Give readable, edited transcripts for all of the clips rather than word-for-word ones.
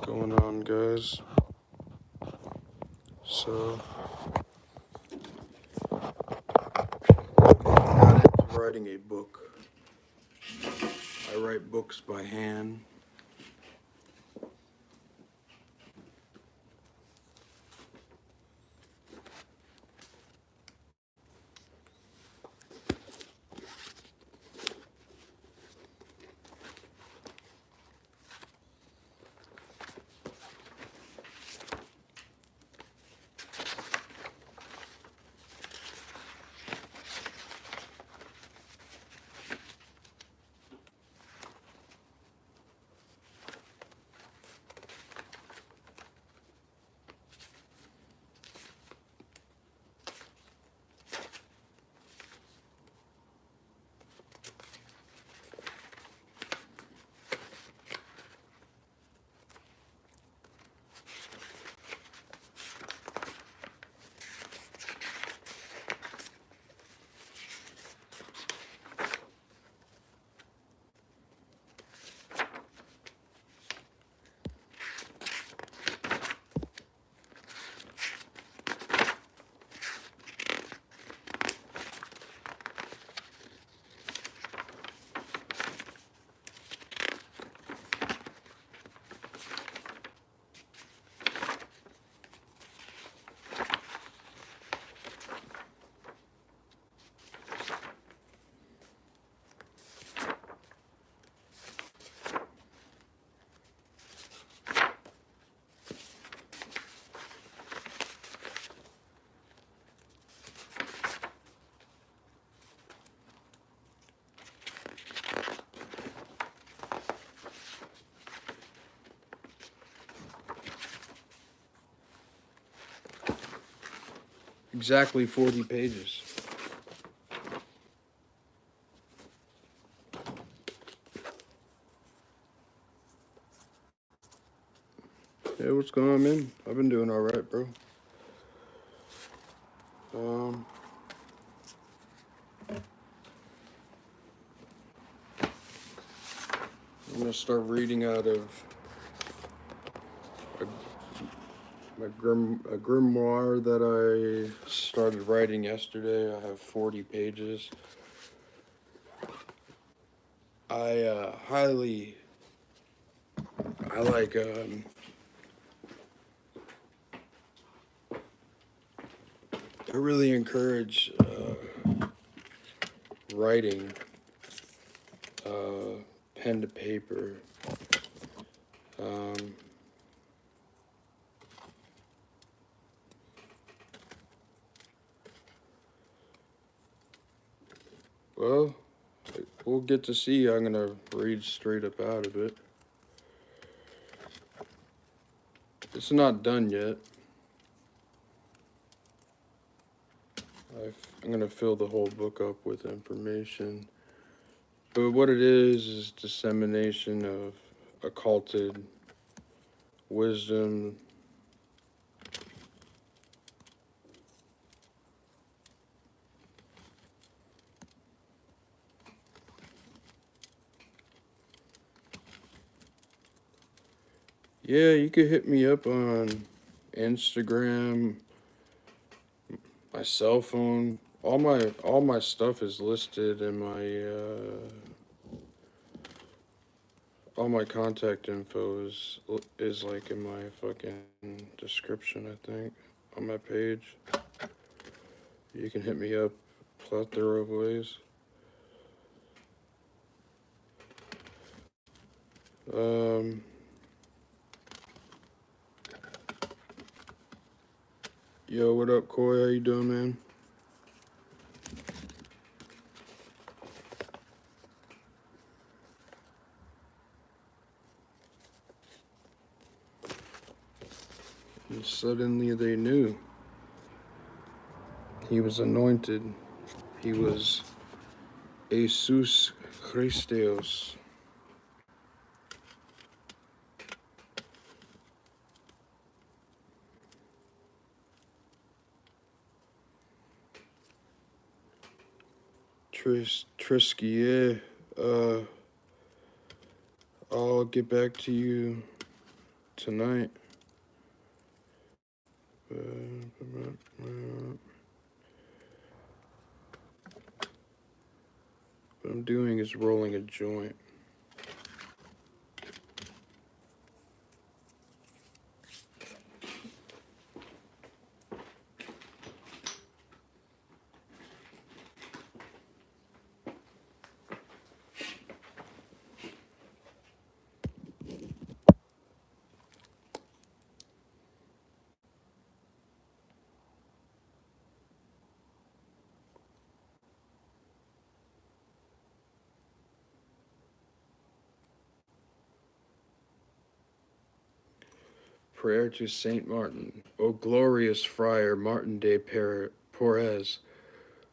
Going on, guys? So, I got into writing a book. I write books by hand. Exactly 40 pages. Hey, what's going on, man? I've been doing alright, bro. I'm gonna start reading out of a grimoire that I started writing yesterday. I have 40 pages. I really encourage writing, pen to paper. Well, we'll get to see. I'm gonna read straight up out of it. It's not done yet. I'm gonna fill the whole book up with information. But what it is dissemination of occulted wisdom. Yeah, you could hit me up on Instagram, my cell phone. All my stuff is listed in my all my contact info is like in my fucking description, I think, on my page. You can hit me up plethora of ways. Yo, what up, Coy? How you doing, man? And suddenly they knew. He was anointed. He was Jesus Christos. Trisky, yeah. I'll get back to you tonight. What I'm doing is rolling a joint. Prayer to Saint Martin. O glorious friar Martin de Porres,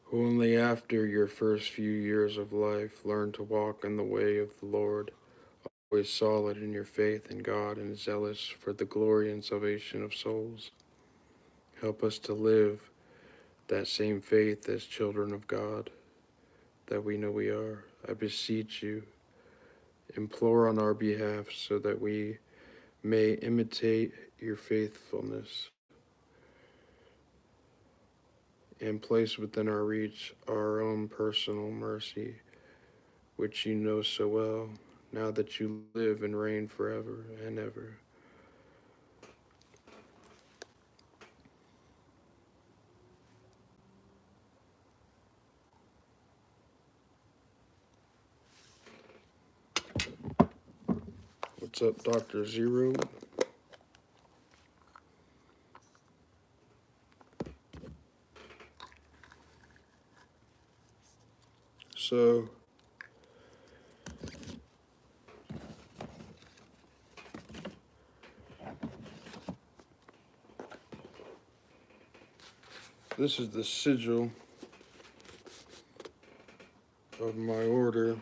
who only after your first few years of life learned to walk in the way of the Lord, always solid in your faith in God and zealous for the glory and salvation of souls. Help us to live that same faith as children of God, that we know we are. I beseech you, implore on our behalf so that we may imitate your faithfulness and place within our reach our own personal mercy, which you know so well, now that you live and reign forever and ever. What's up, Dr. Zero? So, this is the sigil of my order.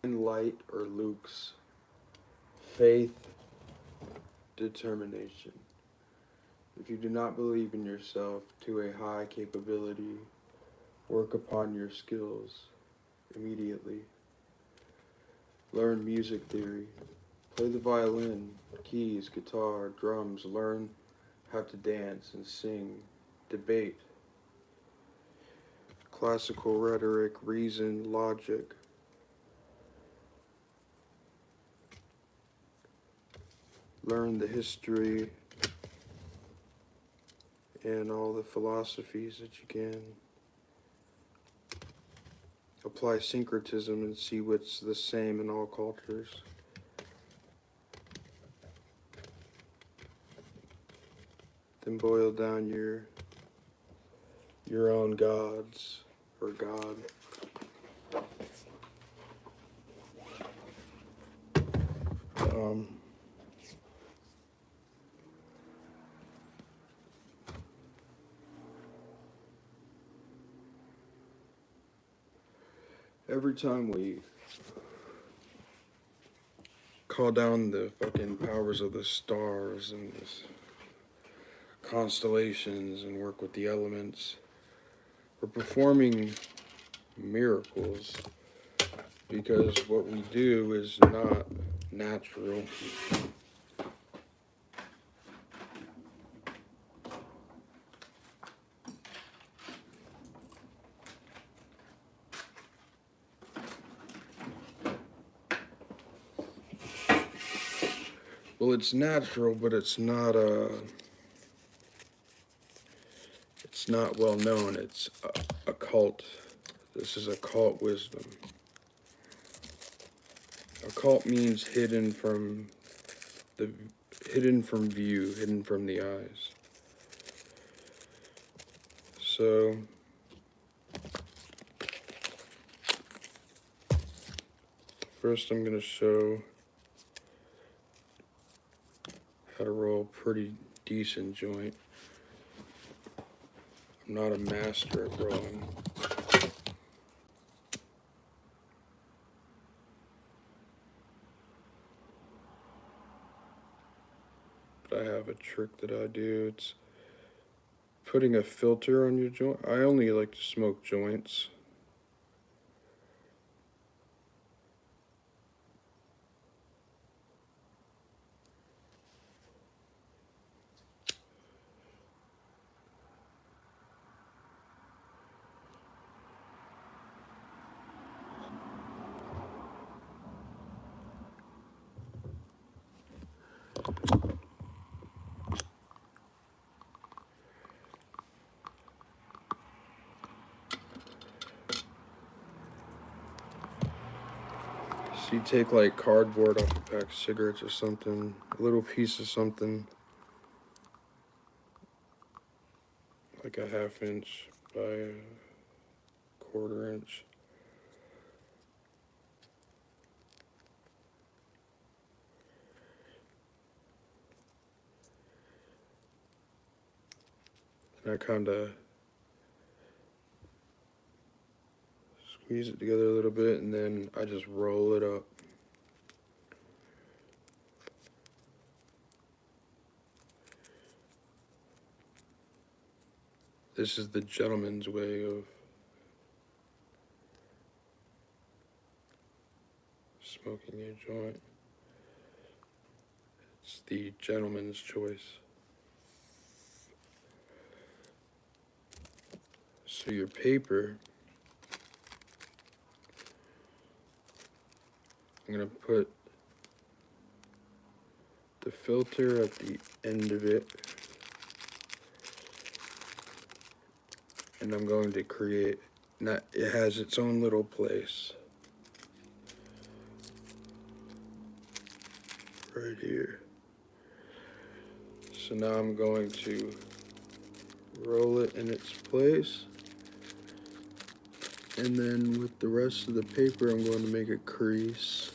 Light or Luke's faith, determination. If you do not believe in yourself to a high capability, work upon your skills immediately. Learn music theory. Play the violin, keys, guitar, drums. Learn how to dance and sing. Debate. Classical rhetoric, reason, logic. Learn the history and all the philosophies that you can. Apply syncretism and see what's the same in all cultures. Then boil down your own gods or God. Every time we call down the fucking powers of the stars and this constellations and work with the elements, we're performing miracles, because what we do is not natural. Well, it's natural, but it's not well known. It's occult. This is occult wisdom. Occult means hidden from view, hidden from the eyes. So first I'm going to show how to roll a pretty decent joint. I'm not a master at rolling. But I have a trick that I do. It's putting a filter on your joint. I only like to smoke joints, So you take like cardboard off a pack of cigarettes or something, a little piece of something, like a 1/2 inch by a 1/4 inch. And I kind of squeeze it together a little bit, and then I just roll it up. This is the gentleman's way of smoking a joint. It's the gentleman's choice. So your paper, I'm going to put the filter at the end of it, and I'm going to create, it has its own little place right here. So now I'm going to roll it in its place, and then with the rest of the paper I'm going to make a crease.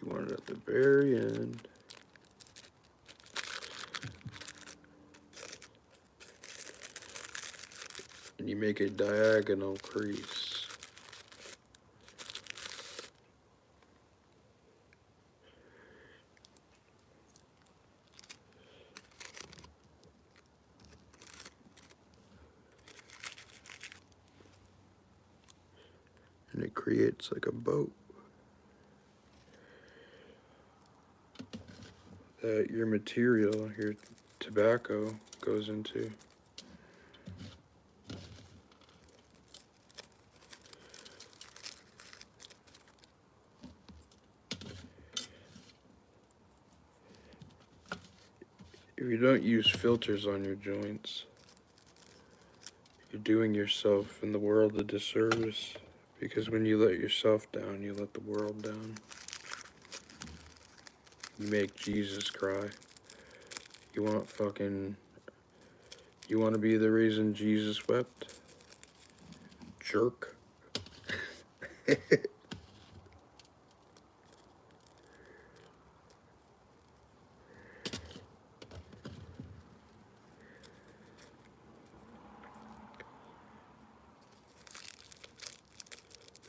You want it at the very end. And you make a diagonal crease. And it creates like a boat that your material, your tobacco, goes into. If you don't use filters on your joints, you're doing yourself and the world a disservice, because when you let yourself down, you let the world down. You make Jesus cry. You want to be the reason Jesus wept? Jerk.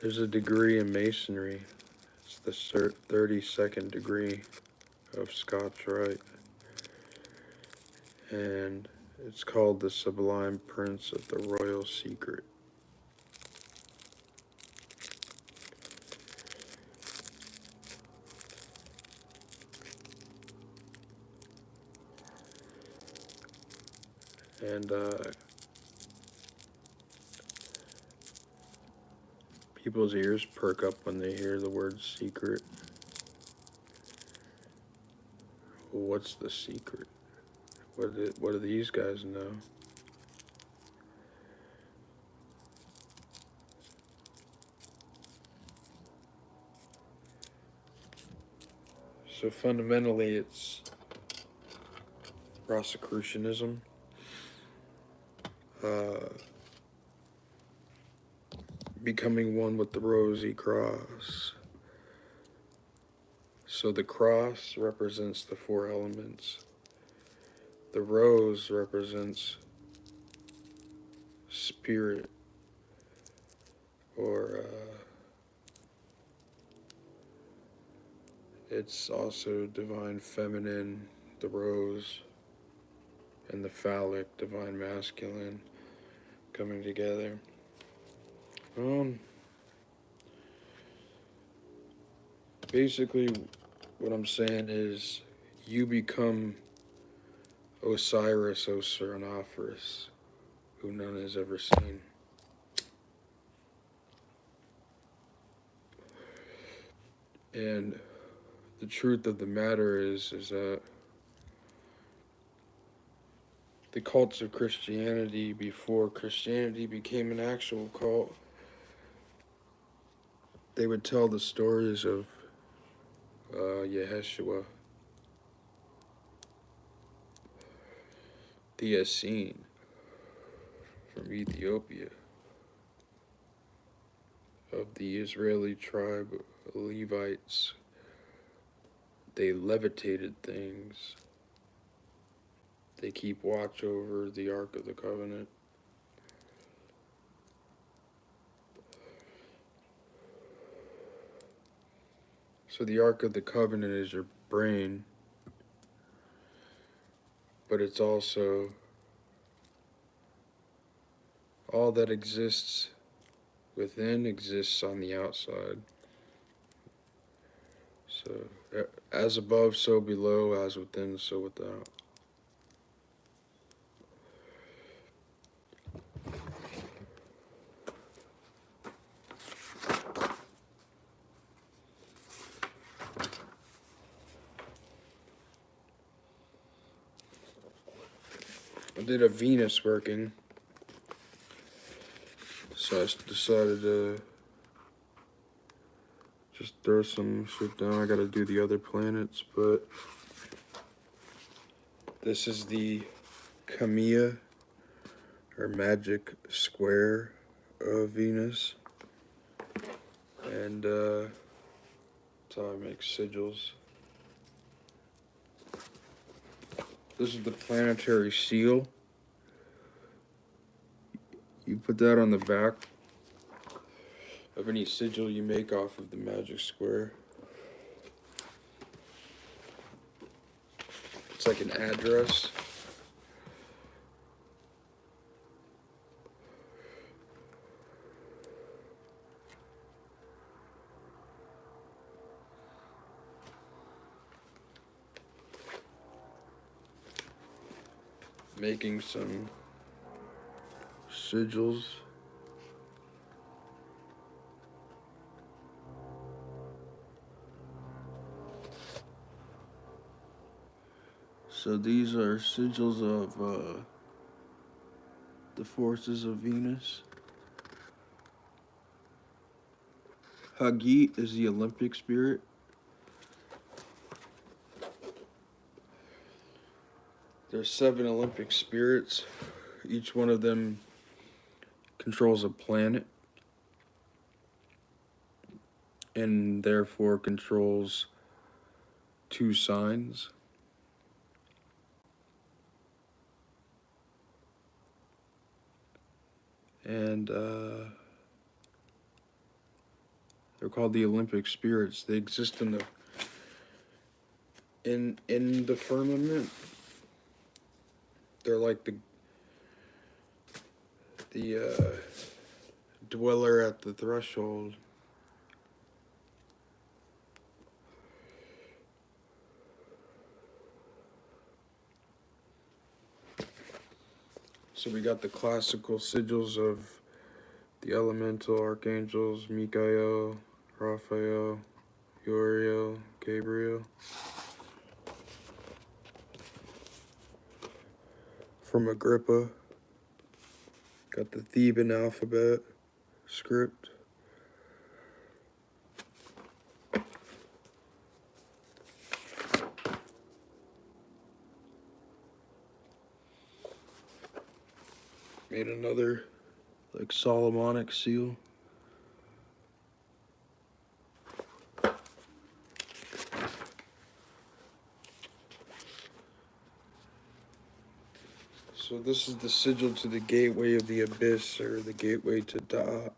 There's a degree in masonry. It's the 32nd degree of Scotch Rite. And it's called the Sublime Prince of the Royal Secret. And people's ears perk up when they hear the word secret. Well, what's the secret? What do these guys know? So fundamentally, it's Rosicrucianism. Becoming one with the rosy cross. So the cross represents the 4 elements. The rose represents spirit, or it's also divine feminine, the rose, and the phallic, divine masculine, coming together. Basically, what I'm saying is, you become Osiris Osiranophorus, who none has ever seen. And the truth of the matter is that the cults of Christianity, before Christianity became an actual cult, they would tell the stories of Yeshua, the Essene from Ethiopia, of the Israeli tribe Levites. They levitated things. They keep watch over the Ark of the Covenant. So the Ark of the Covenant is your brain, but it's also all that exists within exists on the outside. So as above, so below, as within, so without. I did a Venus working, so I decided to just throw some shit down. I gotta do the other planets, but this is the Kamiya, or magic square of Venus, and that's how I make sigils. This is the planetary seal. You put that on the back of any sigil you make off of the magic square. It's like an address. Making some sigils. So these are sigils of the forces of Venus. Hagit is the Olympic spirit. There's 7 Olympic spirits. Each one of them controls a planet, and therefore controls 2 signs. And they're called the Olympic spirits. They exist in the firmament. They're like the dweller at the threshold. So we got the classical sigils of the elemental archangels, Michael, Raphael, Uriel, Gabriel. From Agrippa, got the Theban alphabet script. Made another like Solomonic seal. So this is the sigil to the gateway of the abyss, or the gateway to Da'at.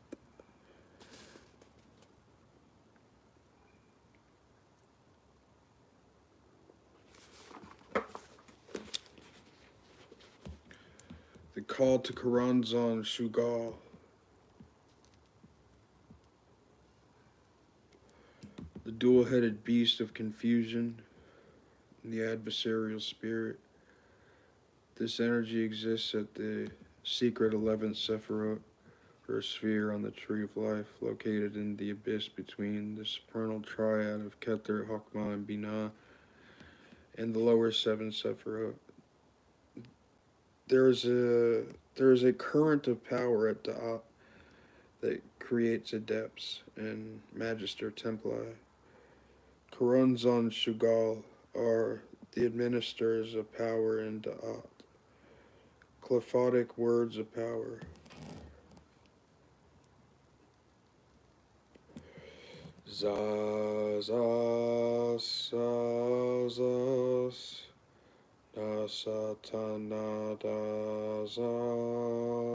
Call to Karanzan Shugal. The dual-headed beast of confusion, the adversarial spirit. This energy exists at the secret 11th Sephiroth, or sphere on the Tree of Life, located in the abyss between the supernal triad of Keter, Hokmah, and Binah, and the lower 7 Sephiroth. There is a current of power at Da'at that creates adepts and Magister Templi. Karanzan Shugal are the administrators of power in Da'at. Qliphothic words of power. Zazas, zazas, nasatanada, zazas.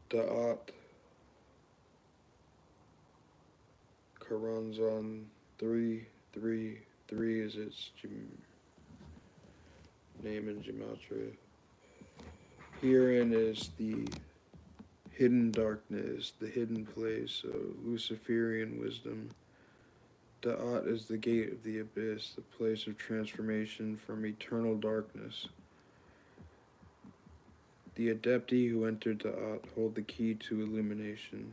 Da'at, Karanzan 333 is its name in Gematria. Herein is the hidden darkness, the hidden place of Luciferian wisdom. Da'at is the gate of the abyss, the place of transformation from eternal darkness. The adepti who enter Da'at hold the key to illumination.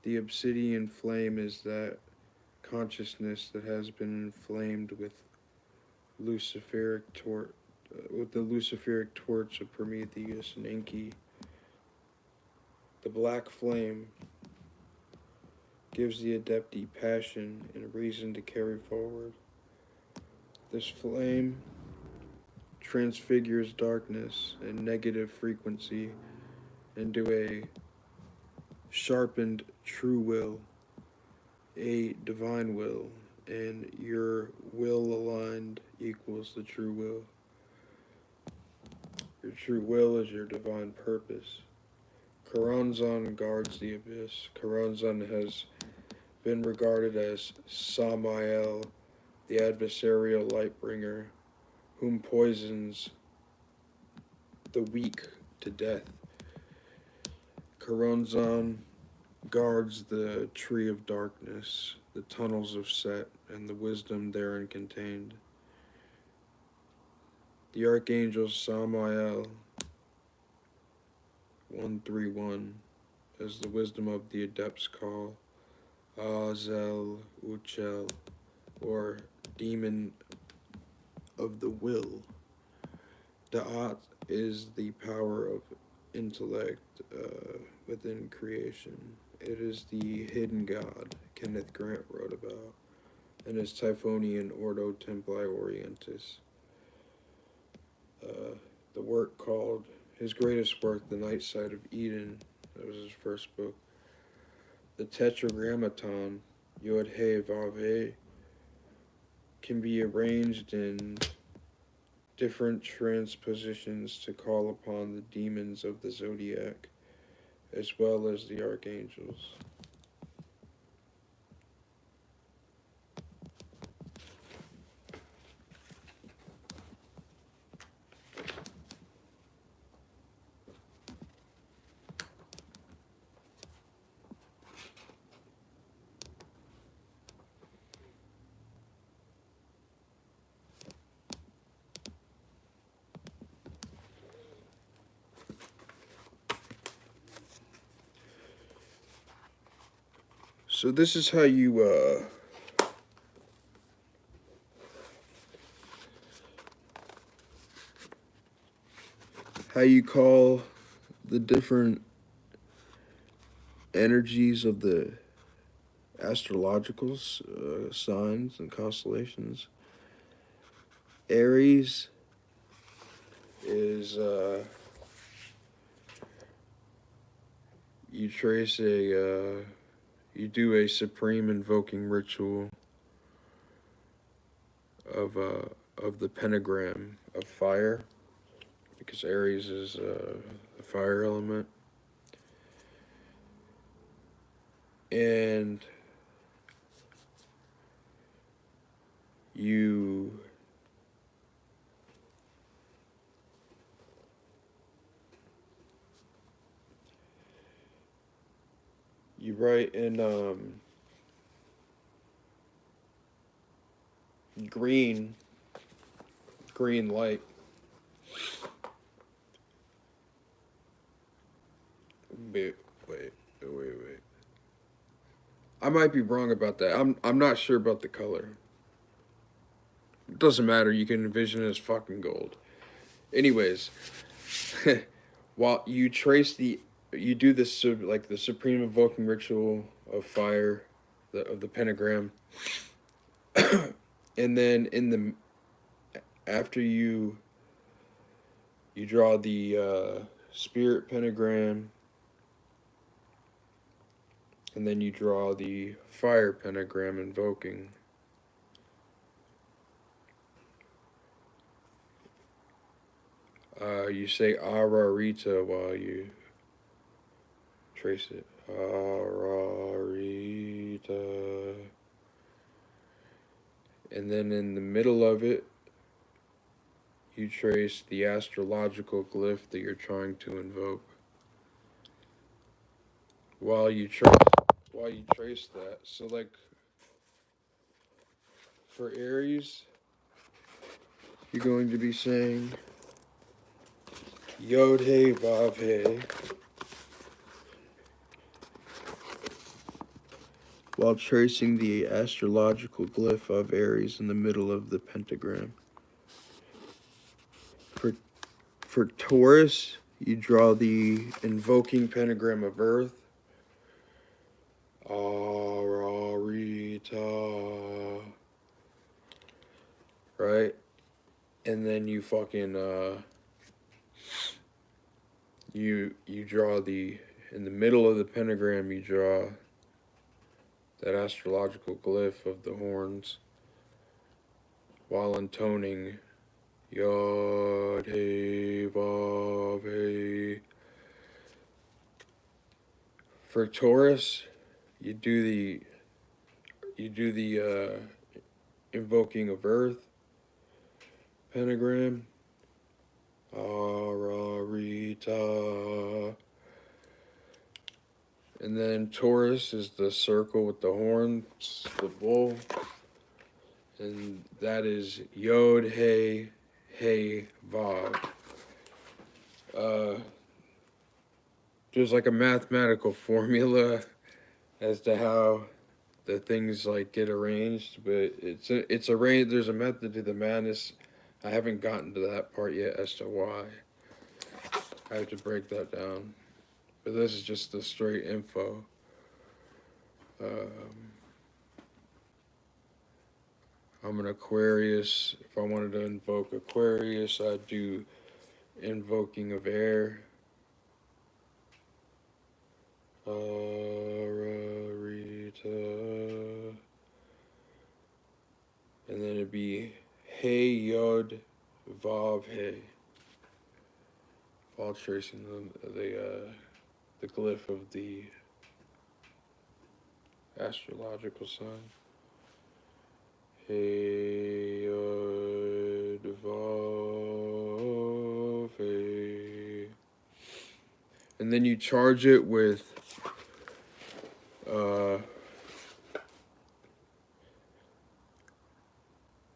The obsidian flame is that consciousness that has been inflamed with the Luciferic torch of Prometheus and Enki. The black flame gives the adepti passion and reason to carry forward. This flame transfigures darkness and negative frequency into a sharpened true will, a divine will, and your will aligned equals the true will. Your true will is your divine purpose. Karanzan guards the abyss. Karanzan has been regarded as Samael, the adversarial lightbringer, whom poisons the weak to death. Karanzan guards the tree of darkness, the tunnels of Set, and the wisdom therein contained. The Archangel Samael 131, as the wisdom of the adepts call, Azel Uchel, or demon of the will. Da'at is the power of intellect within creation. It is the hidden god Kenneth Grant wrote about, and his Typhonian Ordo Templi Orientis. The work called, his greatest work, The Night Side of Eden, that was his first book. The Tetragrammaton, Yod He Vav He, can be arranged in different transpositions to call upon the demons of the zodiac, as well as the archangels. So this is how you call the different energies of the astrological signs and constellations. Aries is you trace you do a supreme invoking ritual of the pentagram of fire, because Aries is the fire element. And you write in green light. Wait. I might be wrong about that. I'm not sure about the color. It doesn't matter. You can envision it as fucking gold. Anyways, while you do this like the supreme invoking ritual of fire, of the pentagram, and then after you draw the spirit pentagram, and then you draw the fire pentagram invoking. You say Ararita while you trace it. Ararita. And then in the middle of it, you trace the astrological glyph that you're trying to invoke. While you trace that, so like for Aries, you're going to be saying Yod Hey Vav Hey, while tracing the astrological glyph of Aries in the middle of the pentagram. For Taurus, you draw the invoking pentagram of Earth. Ararita. Right? And then you fucking you draw in the middle of the pentagram, you draw that astrological glyph of the horns while intoning Yod Hey Vav Hey. For Taurus, you do the invoking of Earth pentagram. Ararita. And then Taurus is the circle with the horns, the bull. And that is Yod Hey Hey Vav. There's like a mathematical formula as to how the things like get arranged, but it's arranged. There's a method to the madness. I haven't gotten to that part yet as to why. I have to break that down. But this is just the straight info. I'm an Aquarius. If I wanted to invoke Aquarius, I'd do invoking of air. Ararita. And then it'd be Hey Yod Vav Hey. While tracing the glyph of the astrological sign. Hey Yod Vav Hey. And then you charge it with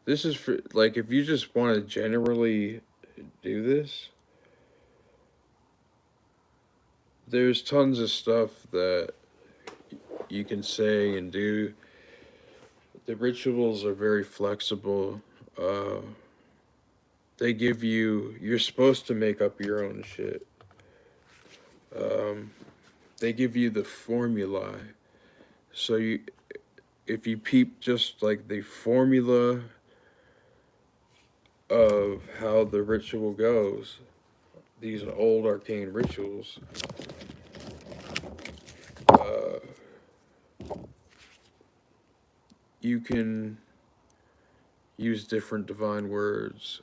this is for, like, if you just want to generally do this, there's tons of stuff that you can say and do. The rituals are very flexible. They give you're supposed to make up your own shit. They give you the formulae. So if you peep just like the formula of how the ritual goes, these old arcane rituals, you can use different divine words.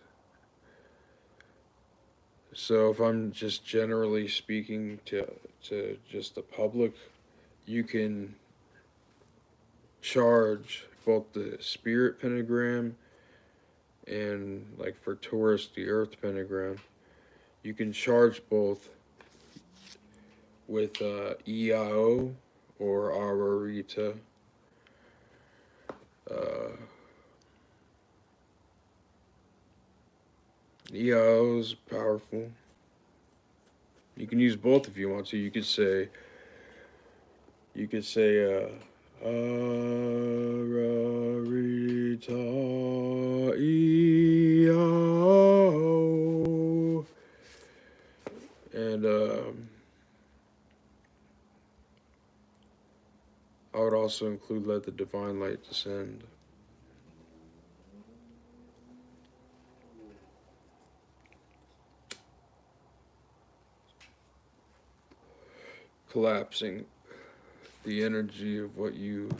So if I'm just generally speaking to just the public, you can charge both the spirit pentagram and, like, for tourists, the earth pentagram. You can charge both with EIO or Ararita. Uh, EIO is powerful. You can use both if you want to. You could say Ararita EIO. And I would also include let the divine light descend. Collapsing the energy of what you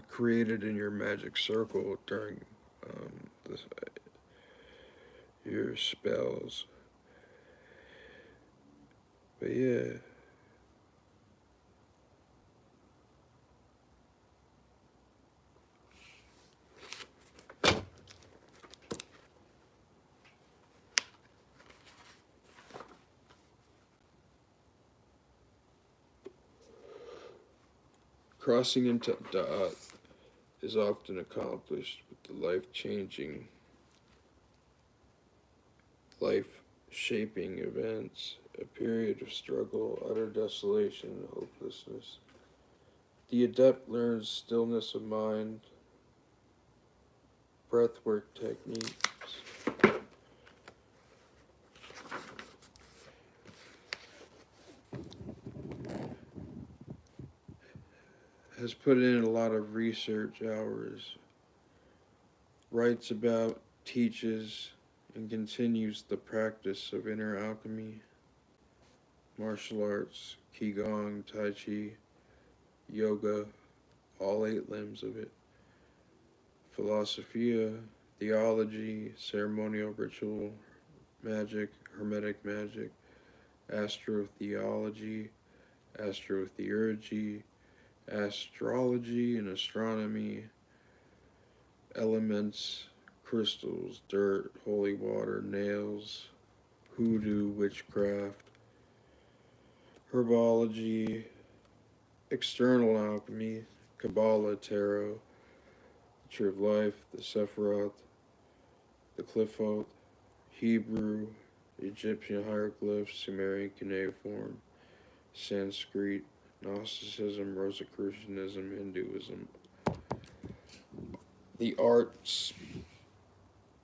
created in your magic circle during this, your spells. But yeah. Crossing into Da'at is often accomplished with the life-changing, life-shaping events, a period of struggle, utter desolation, and hopelessness. The adept learns stillness of mind, breathwork techniques, has put in a lot of research hours, writes about, teaches, and continues the practice of inner alchemy, martial arts, qigong, tai chi, yoga, all 8 limbs of it, philosophia, theology, ceremonial ritual, magic, hermetic magic, astrotheology, astrotheurgy, astrology and astronomy, elements, crystals, dirt, holy water, nails, hoodoo, witchcraft, herbology, external alchemy, Kabbalah, tarot, the tree of life, the Sephiroth, the Clifford, Hebrew, Egyptian hieroglyphs, Sumerian cuneiform, Sanskrit, Gnosticism, Rosicrucianism, Hinduism. The arts,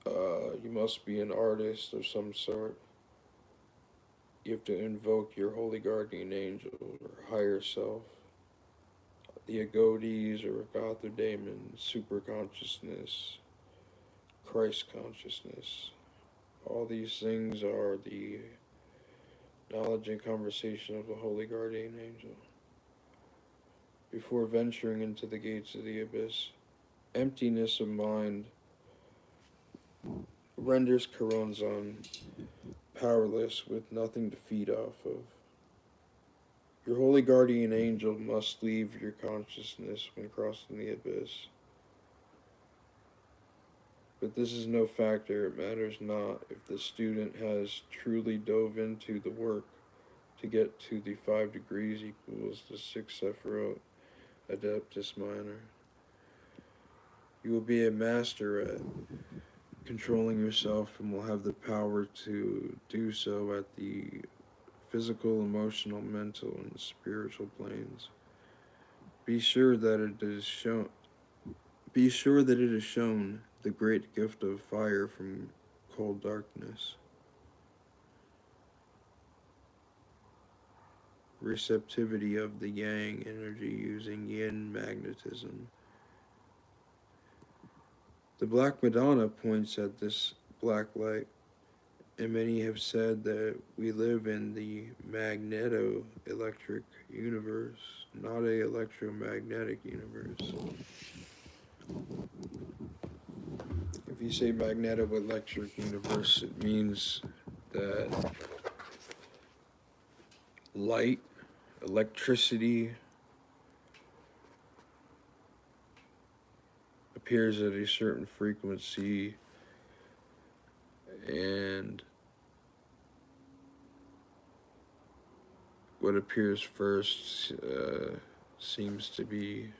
you must be an artist of some sort. You have to invoke your holy guardian angel or higher self. The Agodes or Gotha Daemon, super consciousness, Christ consciousness. All these things are the knowledge and conversation of the holy guardian angel. Before venturing into the gates of the abyss, emptiness of mind renders Karonzon powerless with nothing to feed off of. Your holy guardian angel must leave your consciousness when crossing the abyss. But this is no factor, it matters not if the student has truly dove into the work to get to the 5 degrees equals the 6 Sephiroth Adeptus Minor. You will be a master at controlling yourself and will have the power to do so at the physical, emotional, mental, and spiritual planes. Be sure that it is shown the great gift of fire from cold darkness. Receptivity of the yang energy using yin magnetism. The Black Madonna points at this black light, and many have said that we live in the magneto-electric universe, not a electromagnetic universe. If you say magnetoelectric universe, it means that light, electricity, appears at a certain frequency, and what appears first seems to be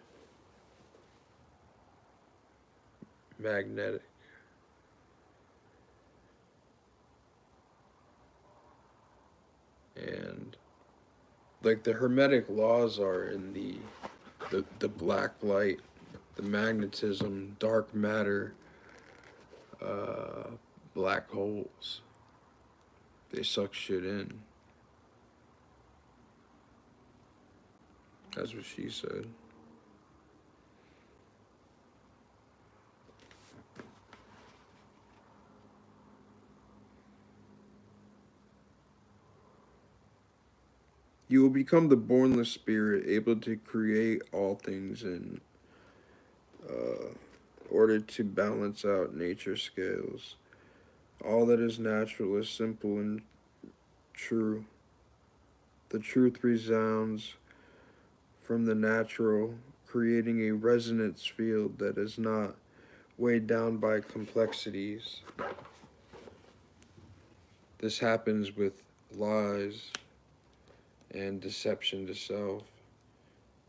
magnetic. And like the Hermetic laws are in the black light, the magnetism, dark matter, black holes. They suck shit in. That's what she said. You will become the bornless spirit, able to create all things in order to balance out nature scales. All that is natural is simple and true. The truth resounds from the natural, creating a resonance field that is not weighed down by complexities. This happens with lies and deception to self.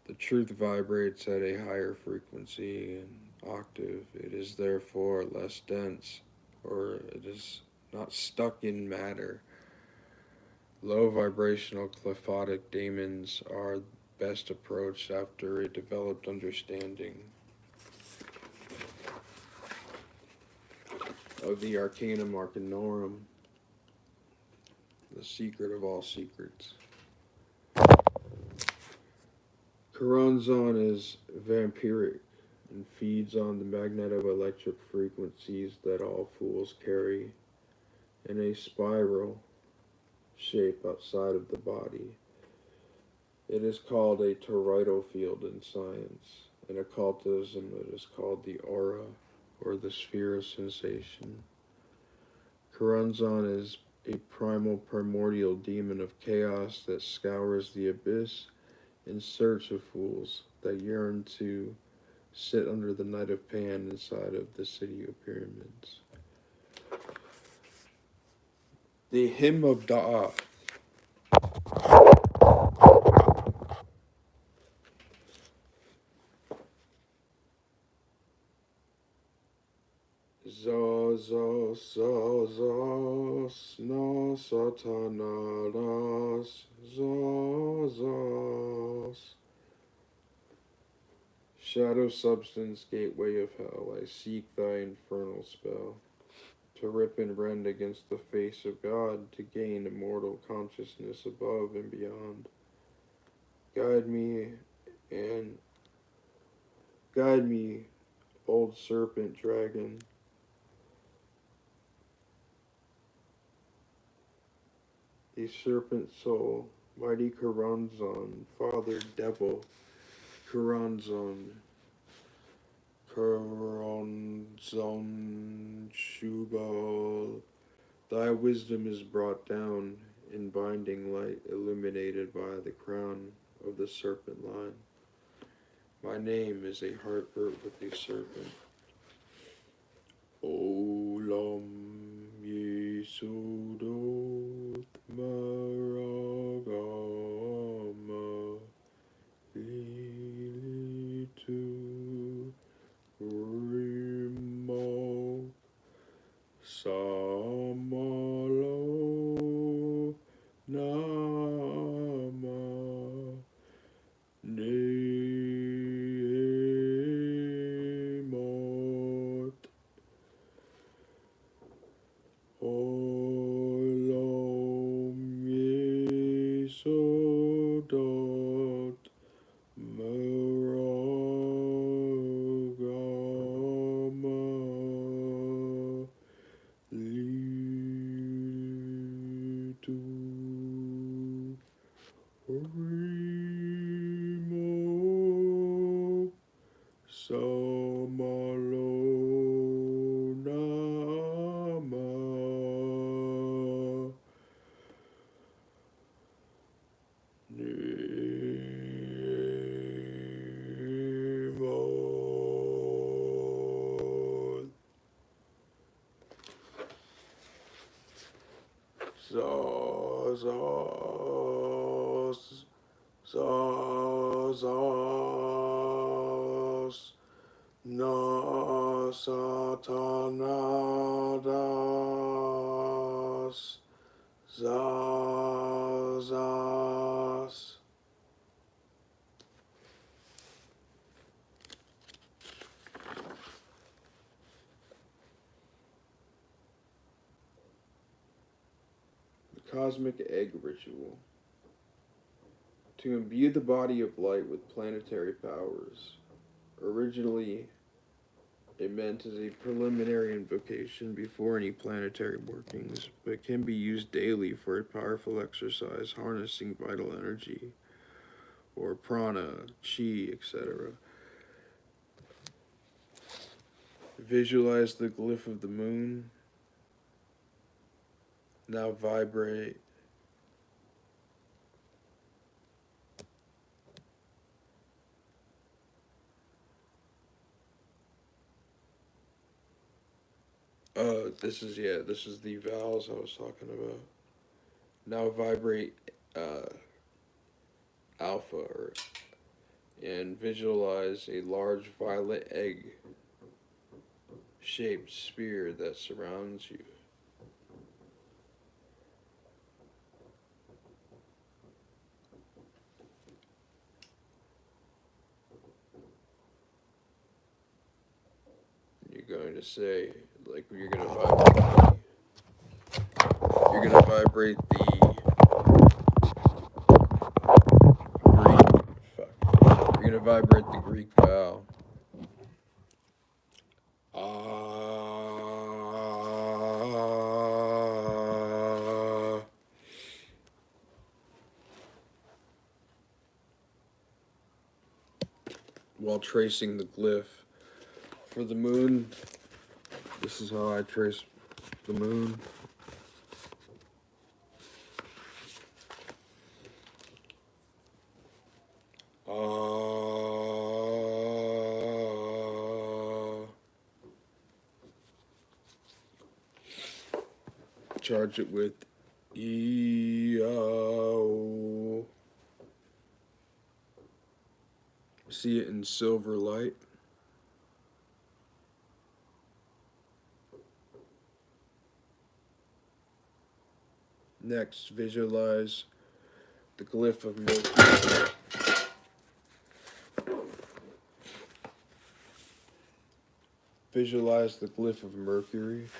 The truth vibrates at a higher frequency and octave. It is therefore less dense, or it is not stuck in matter. Low vibrational clephotic daemons are best approached after a developed understanding of the Arcanum Arcanorum, the secret of all secrets. Choronzon is vampiric and feeds on the magnetoelectric frequencies that all fools carry in a spiral shape outside of the body. It is called a toroidal field in science. In occultism, it is called the aura, or the sphere of sensation. Choronzon is a primal primordial demon of chaos that scours the abyss in search of fools that yearn to sit under the night of Pan inside of the city of pyramids. The Hymn of Da'ath. Zos, no satanaras, zos. Shadow substance, gateway of hell, I seek thy infernal spell, to rip and rend against the face of God, to gain immortal consciousness above and beyond. Guide me, old serpent dragon. A serpent soul, mighty Choronzon, father devil, Choronzon Shubal. Thy wisdom is brought down in binding light, illuminated by the crown of the serpent line. My name is a heart girt with a serpent. Olam Yesudot Maragama Lilitu Rimo Samalo Nama Nemot Olam Yesodot Meragama Litu Rimo Samalona Zos, zos, zos, zos, no satanadas, zazas. The Cosmic Egg Ritual. To imbue the body of light with planetary powers. Originally, it meant as a preliminary invocation before any planetary workings, but can be used daily for a powerful exercise harnessing vital energy, or prana, chi, etc. Visualize the glyph of the moon. Now vibrate. This is the vowels I was talking about. Now vibrate alpha, and visualize a large violet egg shaped sphere that surrounds you. You're going to say, like, you're going to vibrate the Greek, you're going to vibrate the Greek vowel. While tracing the glyph. For the moon, this is how I trace the moon. Charge it with E-O. See it in silver light. Next, visualize the glyph of Mercury. Visualize the glyph of Mercury.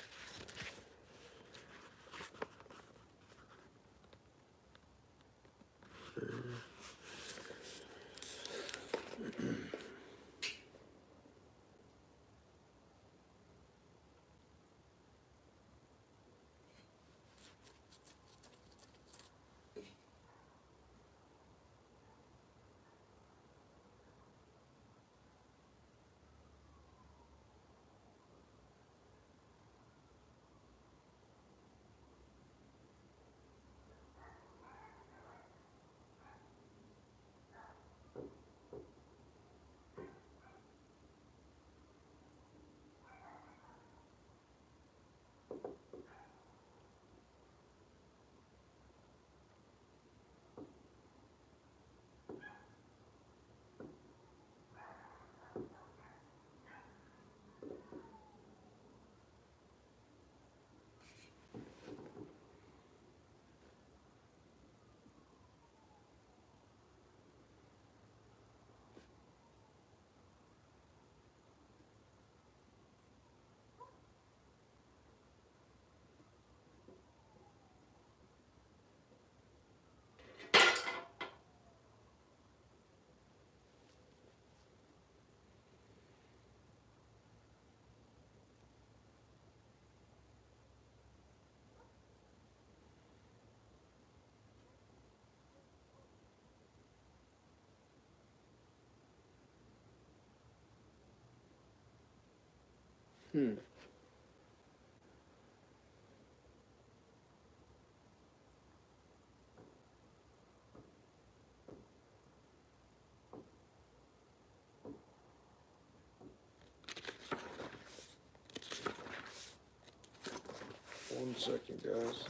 One second, guys.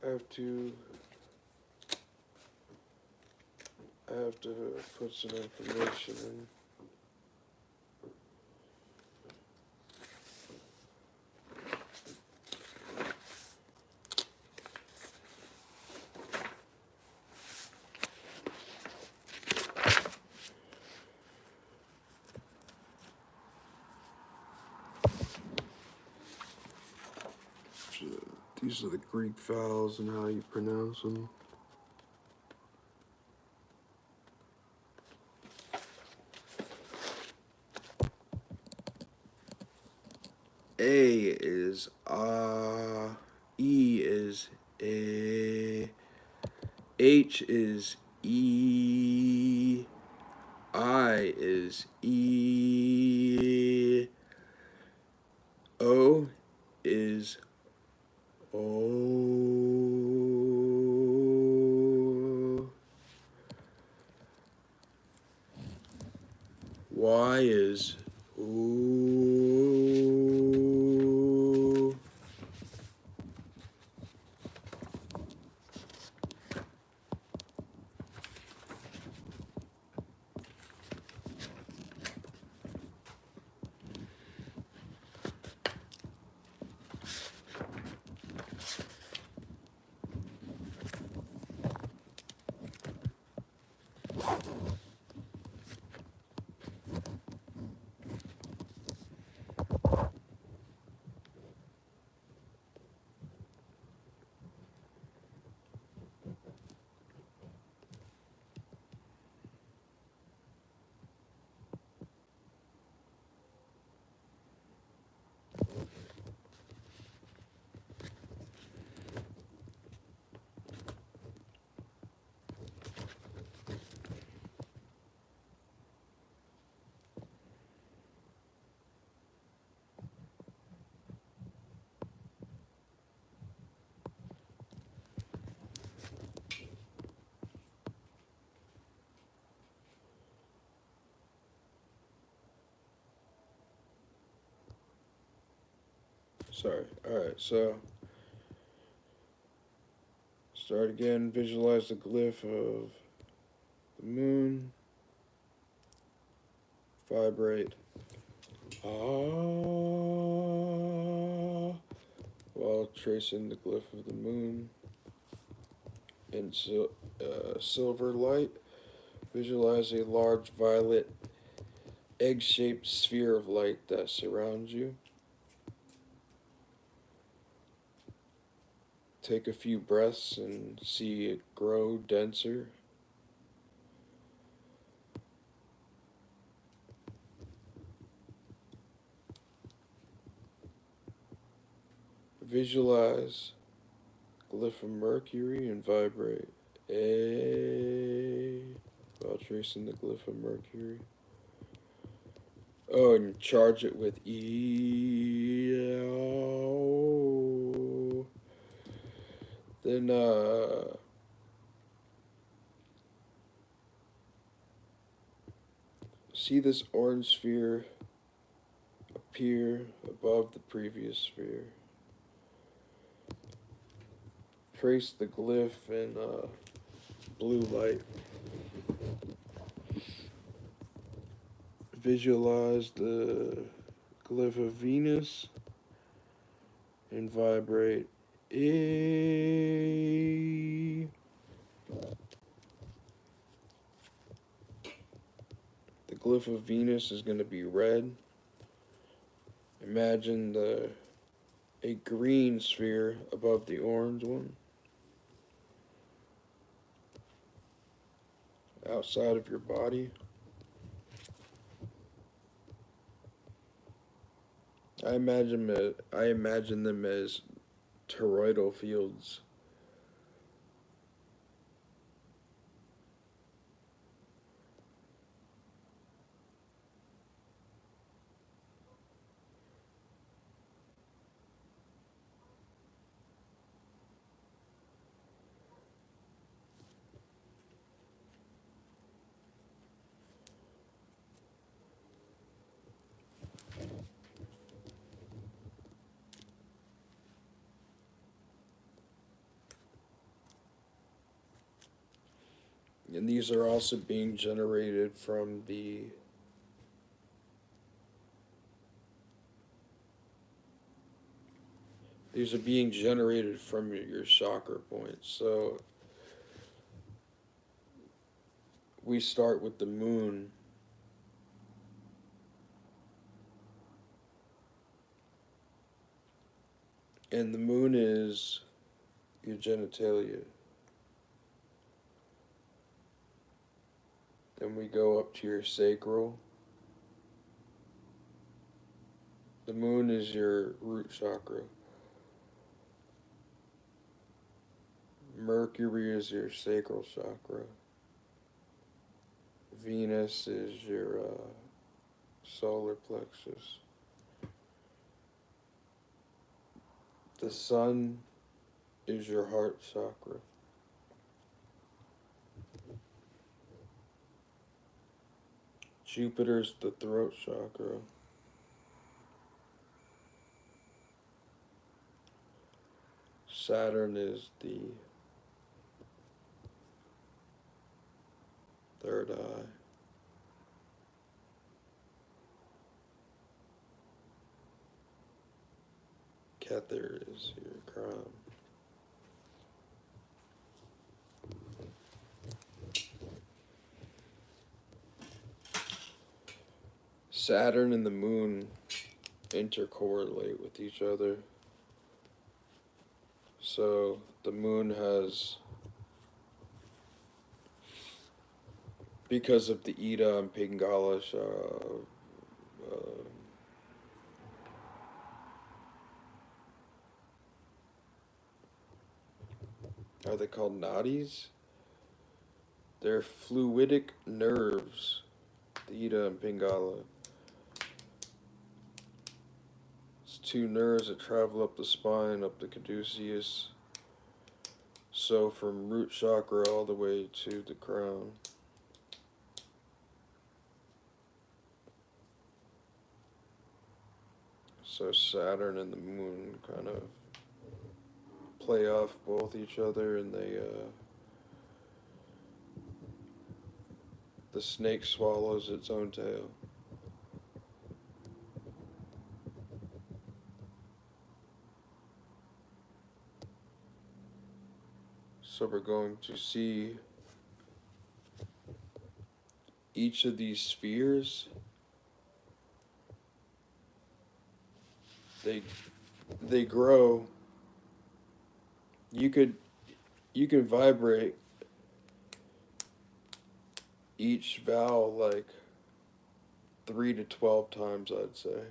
I have to put some information in. These are the Greek vowels and how you pronounce them. A is ah, E is a, H is E, I is E, O is O, Y is O, sorry. Alright, so start again. Visualize the glyph of the moon. Vibrate. Ah, while tracing the glyph of the moon in silver light. Visualize a large violet egg-shaped sphere of light that surrounds you. Take a few breaths and see it grow denser. Visualize glyph of Mercury and vibrate A while tracing the glyph of Mercury. Oh, and charge it with E. Then see this orange sphere appear above the previous sphere. Trace the glyph in blue light. Visualize the glyph of Venus and vibrate E. The glyph of Venus is going to be red. Imagine a green sphere above the orange one. Outside of your body. I imagine them as toroidal fields. And these are also being generated from the these are being generated from your chakra points. So we start with the moon. And the moon is your genitalia. Then we go up to your sacral. The moon is your root chakra. Mercury is your sacral chakra. Venus is your solar plexus. The sun is your heart chakra. Jupiter's the throat chakra. Saturn is the third eye. Keter is your crown. Saturn and the moon intercorrelate with each other. So the moon has, because of the Ida and Pingala, are they called nadis? They're fluidic nerves, the Ida and Pingala. It's two nerves that travel up the spine, up the caduceus. So from root chakra all the way to the crown. So Saturn and the moon kind of play off both each other, and the snake swallows its own tail. So we're going to see each of these spheres. They grow. You can vibrate each vowel like 3 to 12 times, I'd say.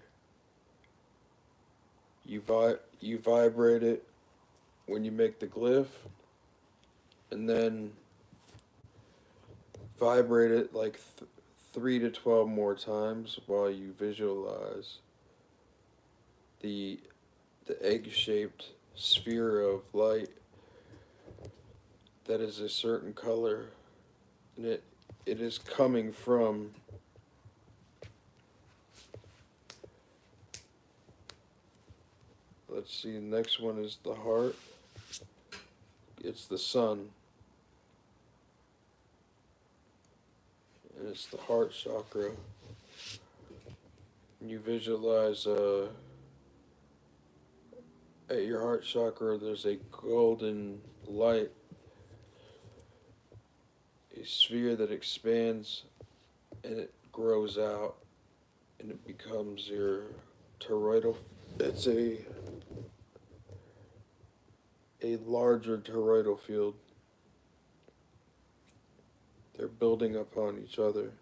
You vibrate it when you make the glyph, and then vibrate it like 3 to 12 more times while you visualize the egg-shaped sphere of light that is a certain color, and it is coming from let's see, the next one is the heart. It's the sun. And it's the heart chakra. And you visualize at your heart chakra there's a golden light, a sphere that expands and it grows out and it becomes your toroidal. It's a larger toroidal field. They're building upon each other.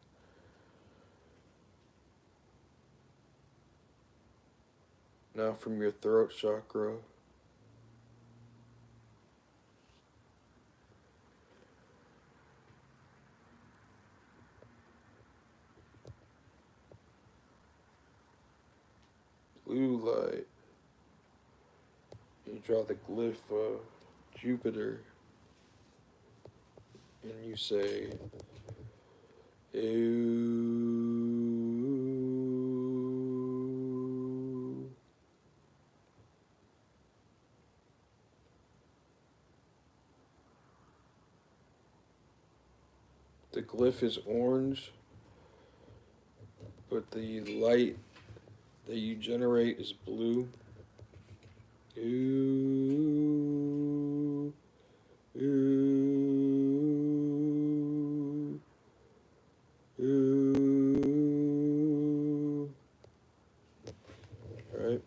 Now from your throat chakra, blue light. You draw the glyph of Jupiter and you say, "Ew." glyph is orange, but the light that you generate is blue. Ooh, ooh, ooh. Right?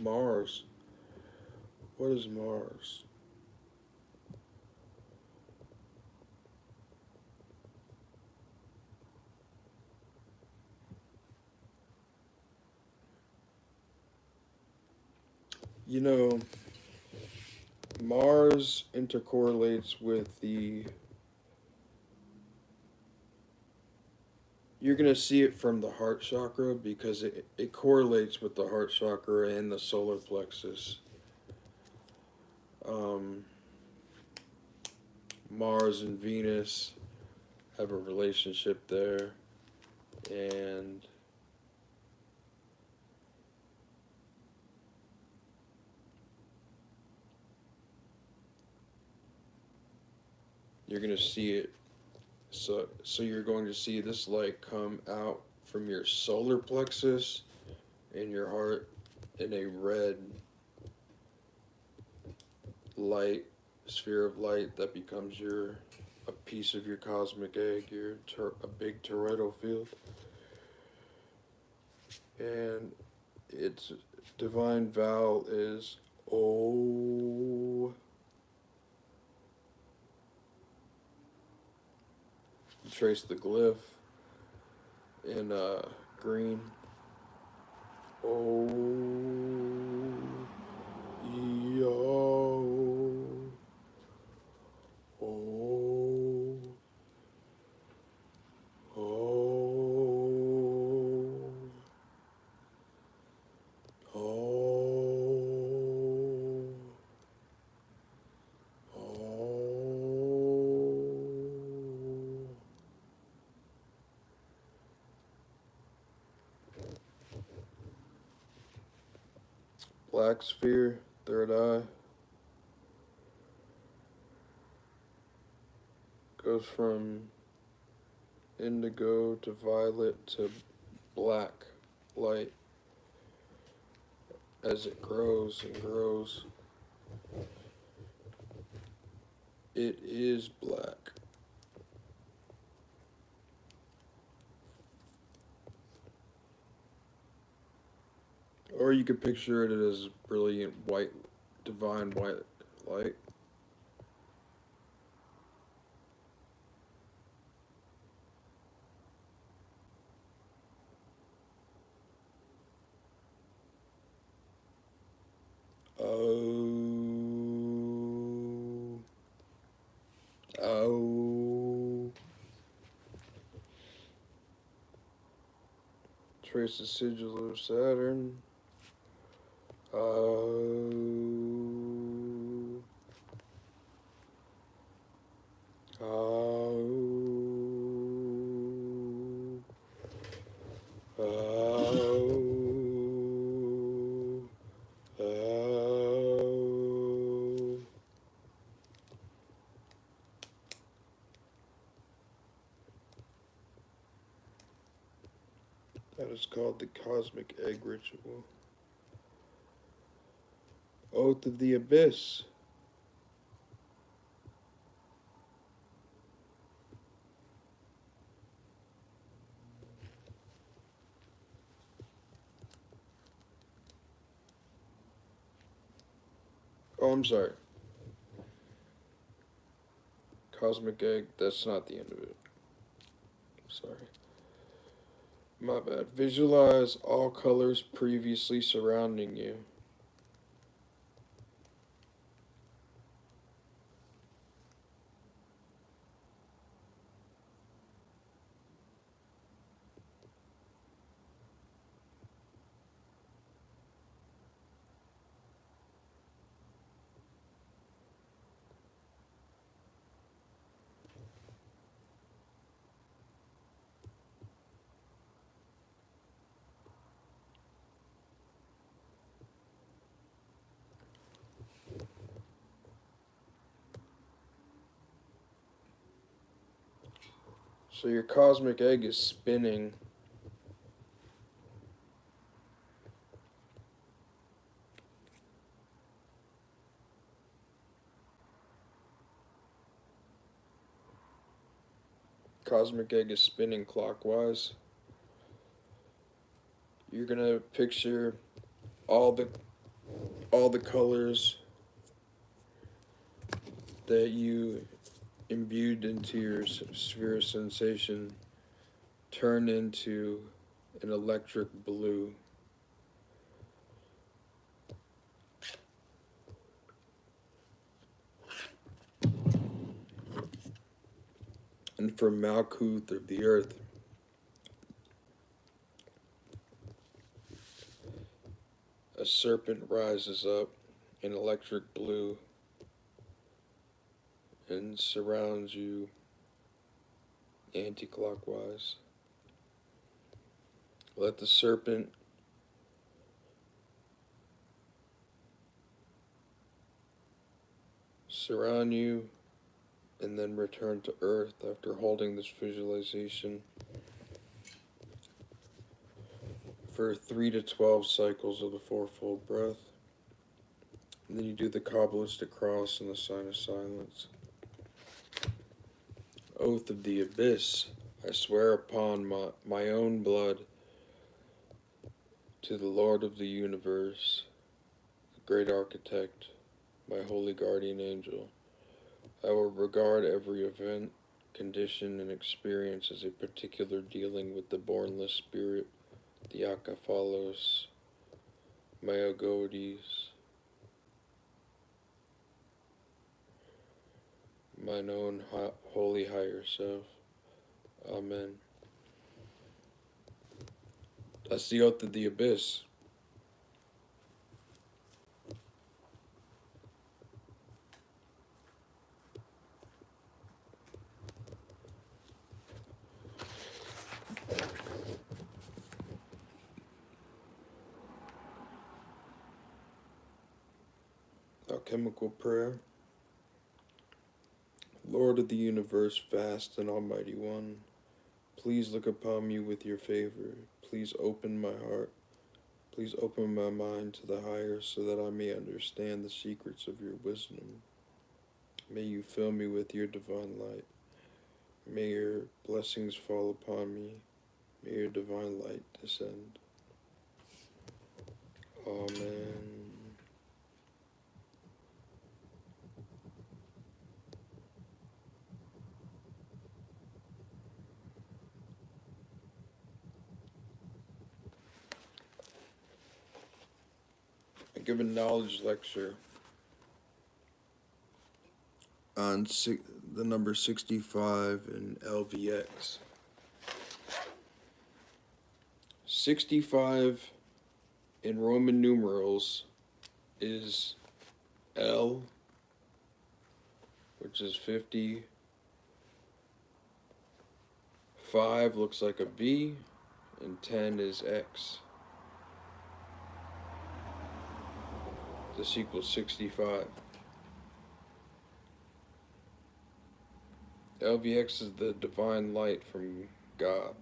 Mars. What is Mars? You know, Mars intercorrelates with the. You're going to see it from the heart chakra because it correlates with the heart chakra and the solar plexus. Um, Mars and Venus have a relationship there, and you're going to see it. So you're going to see this light come out from your solar plexus in your heart in a red light, sphere of light that becomes a piece of your cosmic egg, a big toroidal field. And its divine vowel is O. You trace the glyph in green. O. E. O. O. O. O. Oh. Black sphere, third eye. Goes from indigo to violet to black light as it grows and grows. It is black. Or you could picture it as brilliant white, divine white light. Oh. Oh. Trace the sigil of Saturn. Oh. Oh. Oh. Oh. That is called the Cosmic Egg Ritual. Oath of the Abyss. Oh, I'm sorry. Cosmic egg, that's not the end of it. Sorry. My bad. Visualize all colors previously surrounding you. So your cosmic egg is spinning. Cosmic egg is spinning clockwise. You're gonna picture all the colors that you imbued into your sphere of sensation turn into an electric blue. And from Malkuth of the earth, a serpent rises up in electric blue and surrounds you anti-clockwise. Let the serpent surround you and then return to earth after holding this visualization for 3 to 12 cycles of the fourfold breath. And then you do the Kabbalistic cross and the sign of silence. Oath of the abyss, I swear upon my own blood to the Lord of the universe, the great architect, my holy guardian angel. I will regard every event, condition, and experience as a particular dealing with the bornless spirit, the Akaphalos, Myogodes, mine own holy higher self. Amen. That's the oath of the abyss. Alchemical prayer. Lord of the universe, vast and almighty one, please look upon me with your favor. Please open my heart. Please open my mind to the higher so that I may understand the secrets of your wisdom. May you fill me with your divine light. May your blessings fall upon me. May your divine light descend. Amen. I give a knowledge lecture on the number 65 in LVX. 65 in Roman numerals is L, which is 50. 5 looks like a V, and 10 is X. This equals 65. LVX is the divine light from God.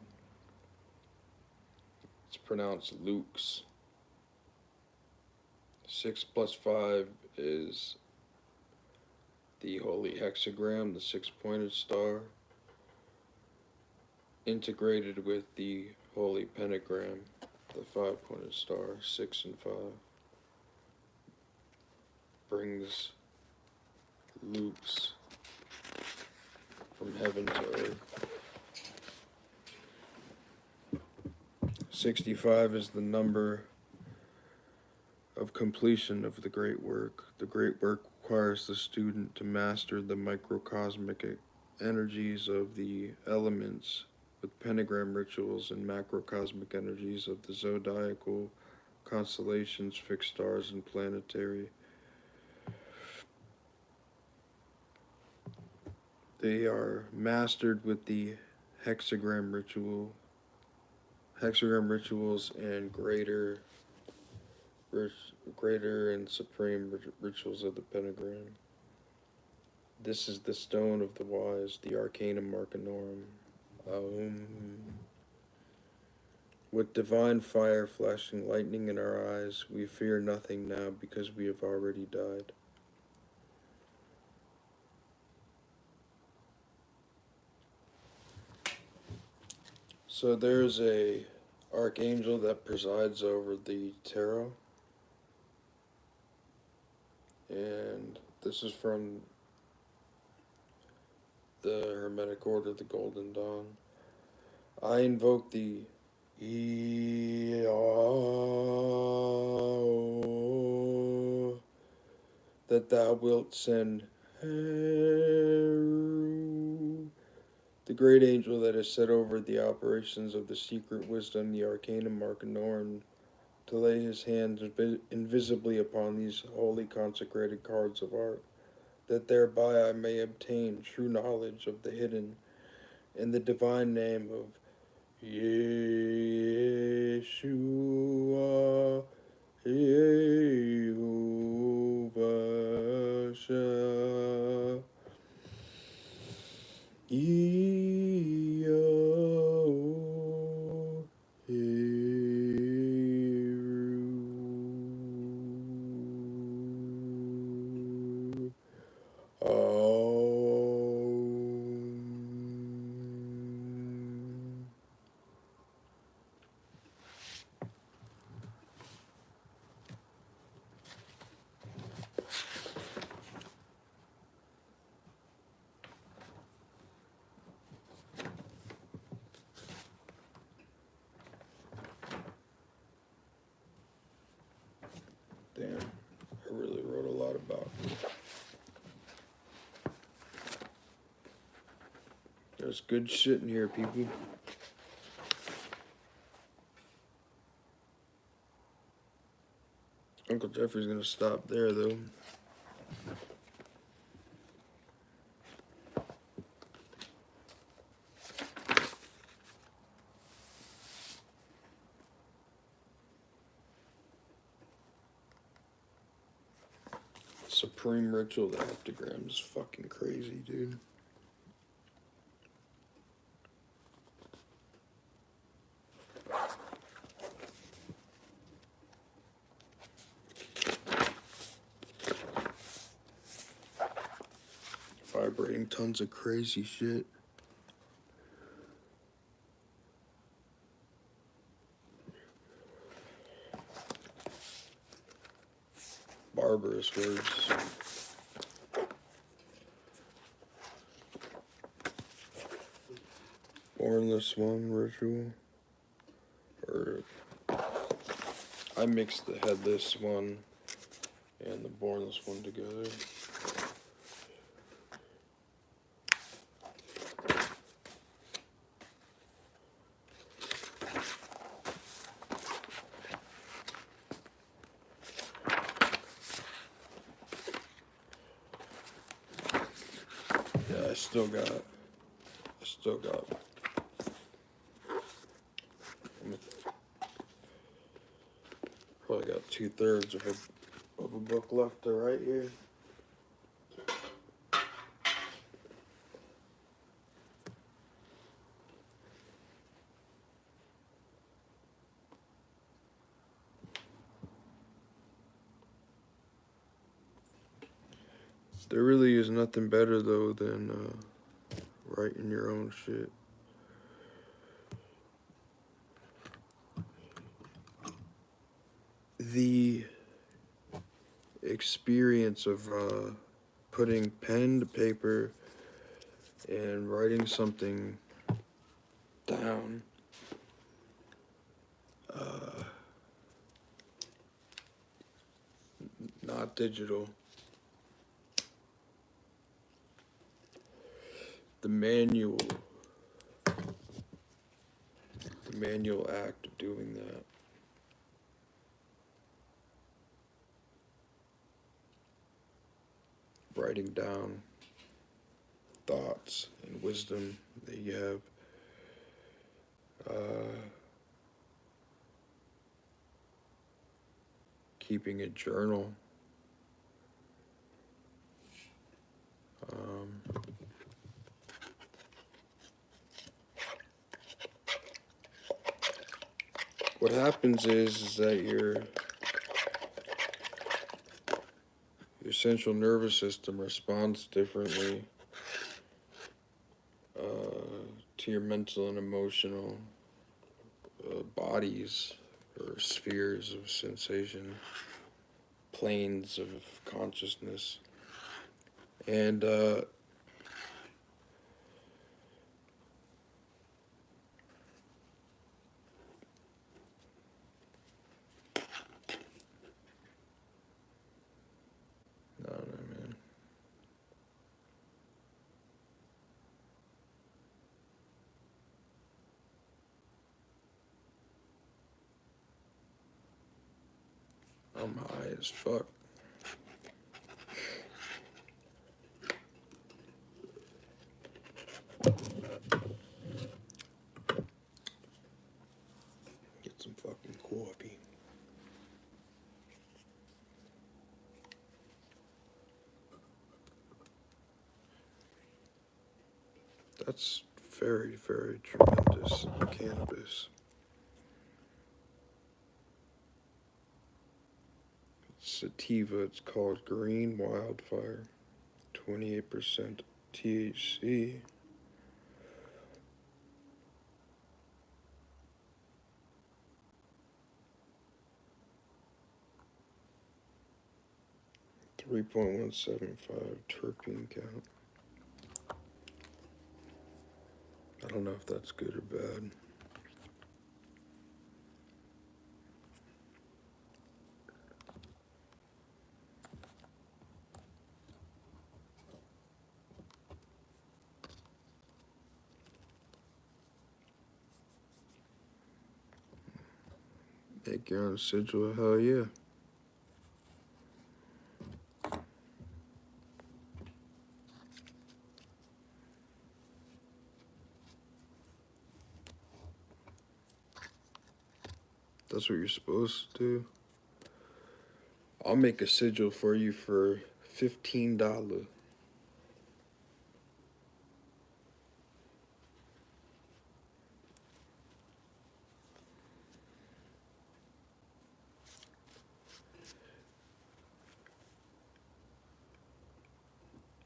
It's pronounced Lux. 6 plus 5 is the holy hexagram, the 6-pointed star, integrated with the holy pentagram, the 5-pointed star, 6 and 5. brings loops from heaven to earth. 65 is the number of completion of the great work. The great work requires the student to master the microcosmic energies of the elements with pentagram rituals and macrocosmic energies of the zodiacal constellations, fixed stars, and planetary. They are mastered with the hexagram rituals and greater and supreme rituals of the pentagram. This is the stone of the wise, the arcanum arcanorum. With divine fire flashing lightning in our eyes, we fear nothing now because we have already died. So there's a archangel that presides over the tarot, and this is from the Hermetic Order, the Golden Dawn. I invoke the that thou wilt send the great angel that is set over the operations of the secret wisdom, the arcanum arcanorum, to lay his hands invisibly upon these holy consecrated cards of art, that thereby I may obtain true knowledge of the hidden in the divine name of Yeshua Yehovah Damn, I really wrote a lot about it. There's good shit in here, people. Uncle Jeffrey's gonna stop there, though. Supreme ritual, the heptagram is fucking crazy, dude. Vibrating tons of crazy shit. Barbarous words. Bornless one ritual. Or I mixed the headless one and the bornless one together. Yeah, I still got probably got 2/3 of a book left to write here. There really is nothing better, though, than writing your own shit. The experience of putting pen to paper and writing something down. Not digital. The manual act of doing that. Writing down thoughts and wisdom that you have. Keeping a journal. What happens is that your central nervous system responds differently to your mental and emotional bodies or spheres of sensation, planes of consciousness. And no, man. I'm high as fuck. Get some fucking coffee. That's very, very tremendous cannabis. Sativa, it's called Green Wildfire. 28% THC. .175 terpene count. I don't know if that's good or bad. Make your own sigil, hell yeah. That's what you're supposed to do. I'll make a sigil for you for $15.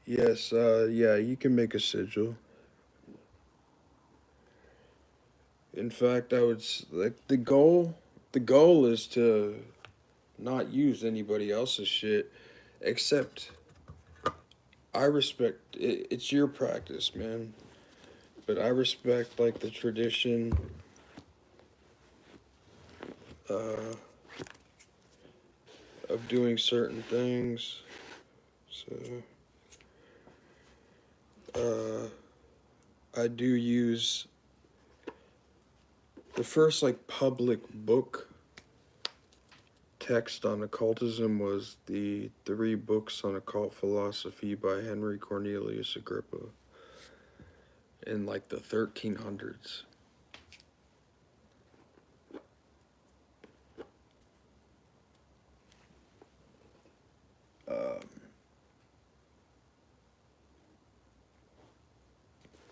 Yes, yeah, you can make a sigil. In fact, I would like the goal. The goal is to not use anybody else's shit, except I respect it. It's your practice, man. But I respect like the tradition. Of doing certain things. So, I do use the first like public book text on occultism was the 3 books on occult philosophy by Henry Cornelius Agrippa in like the 1300s.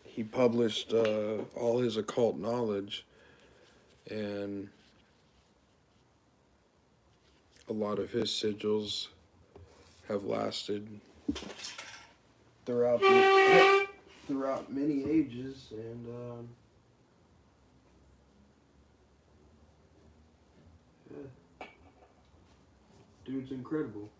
He published all his occult knowledge, and a lot of his sigils have lasted throughout many ages, and yeah, dude's incredible.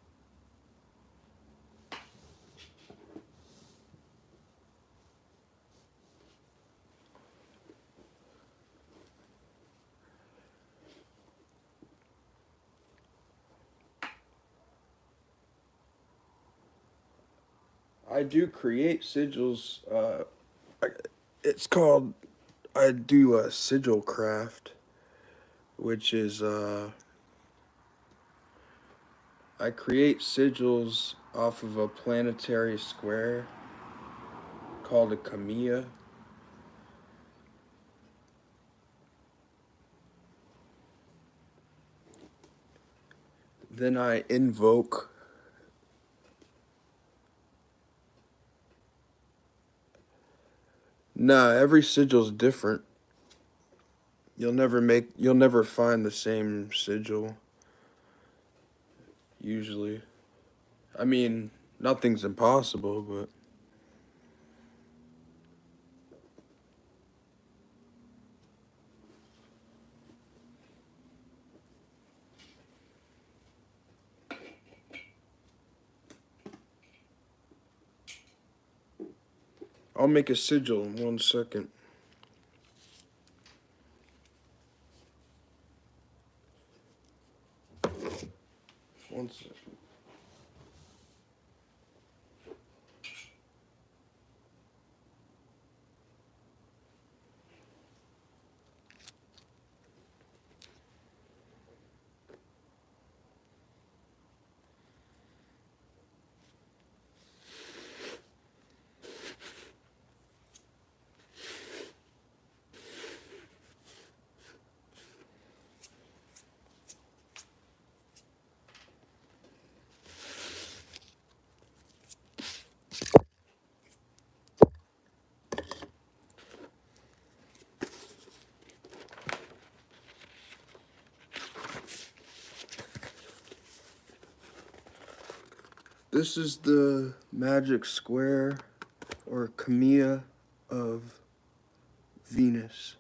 I do create sigils. It's called, I do a sigil craft, which is, I create sigils off of a planetary square called a Kamiya. Then I invoke. Nah, every sigil's different. You'll never find the same sigil, usually. I mean, nothing's impossible, but I'll make a sigil in 1 second. One second. This is the magic square or Kamiya of Venus.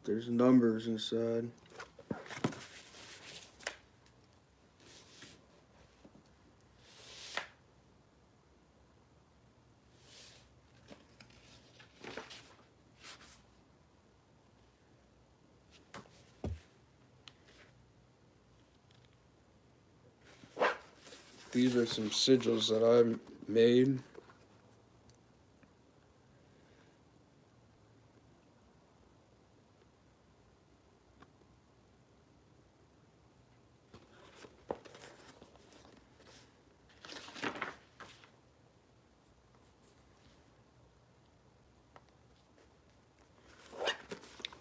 There's numbers inside. These are some sigils that I made.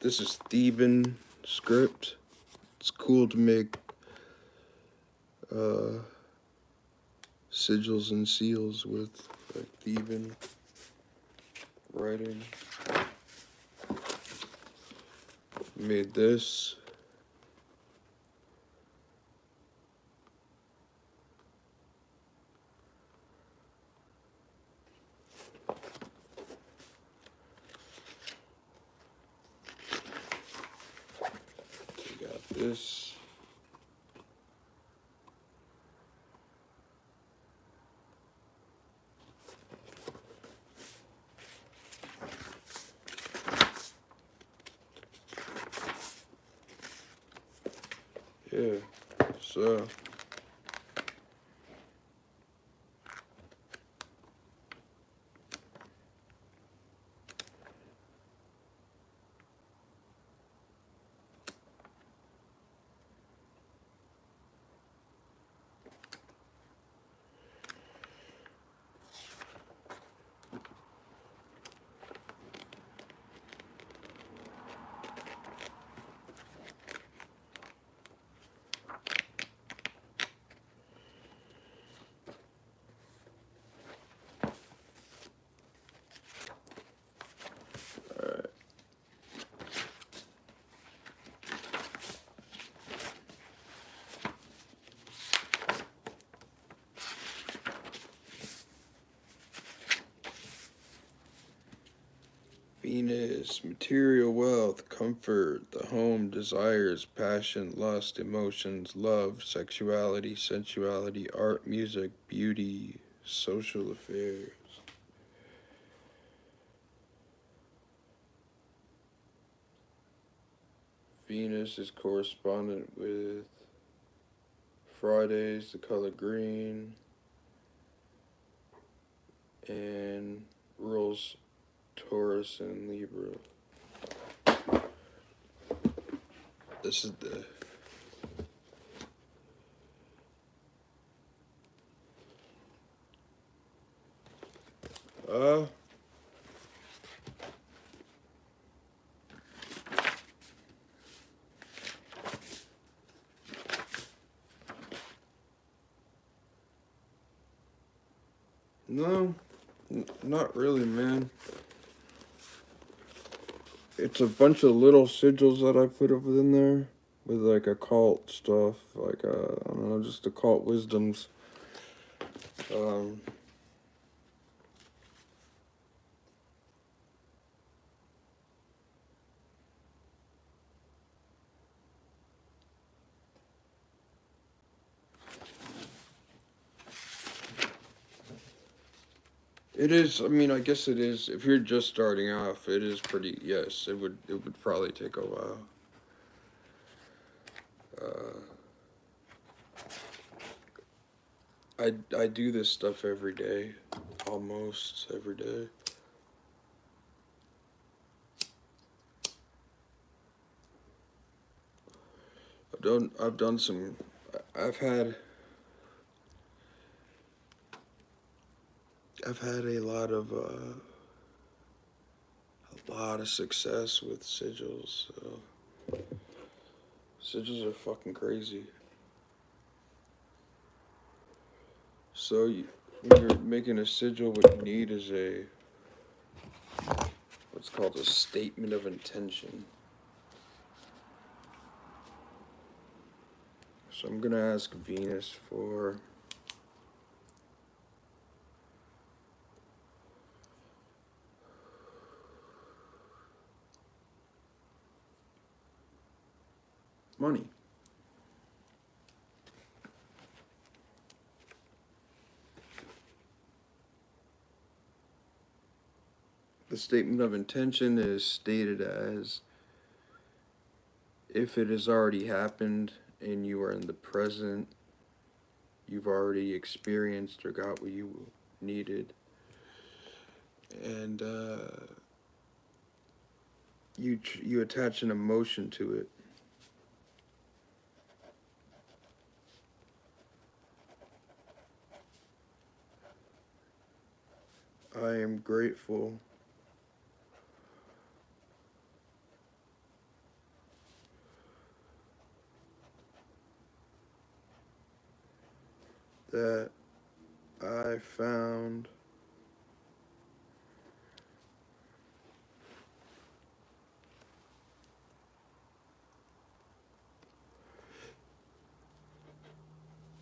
This is Theban script. It's cool to make sigils and seals with like Theban writing. Made this. We got this. Yeah, so Venus, material wealth, comfort, the home, desires, passion, lust, emotions, love, sexuality, sensuality, art, music, beauty, social affairs. Venus is correspondent with Fridays, the color green. And rules Taurus and Libra. This is the no, not really, man. It's a bunch of little sigils that I put up in there with like occult stuff, like I don't know, just occult wisdoms. Um, it is. I mean, I guess it is. If you're just starting off, it is pretty. Yes, it would. It would probably take a while. I do this stuff every day, almost every day. I've done some. I've had. I've had a lot of success with sigils. So. Sigils are fucking crazy. So when you're making a sigil, what you need is what's called a statement of intention. So I'm gonna ask Venus for money. The statement of intention is stated as if it has already happened and you are in the present, you've already experienced or got what you needed, and you attach an emotion to it. I am grateful that I found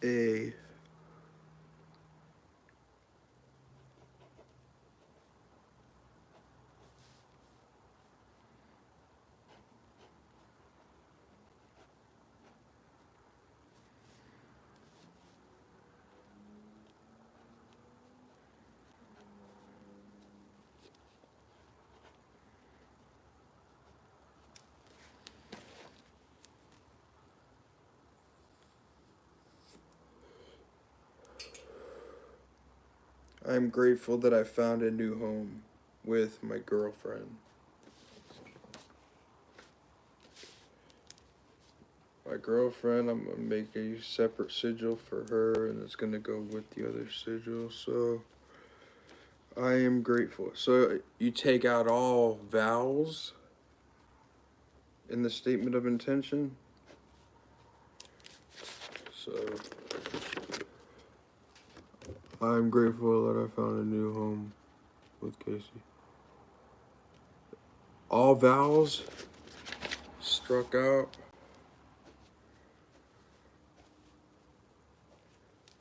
a I'm grateful that I found a new home with my girlfriend. My girlfriend, I'm gonna make a separate sigil for her, and it's gonna go with the other sigil. So I am grateful. So you take out all vowels in the statement of intention. So I'm grateful that I found a new home with Casey. All vowels struck out.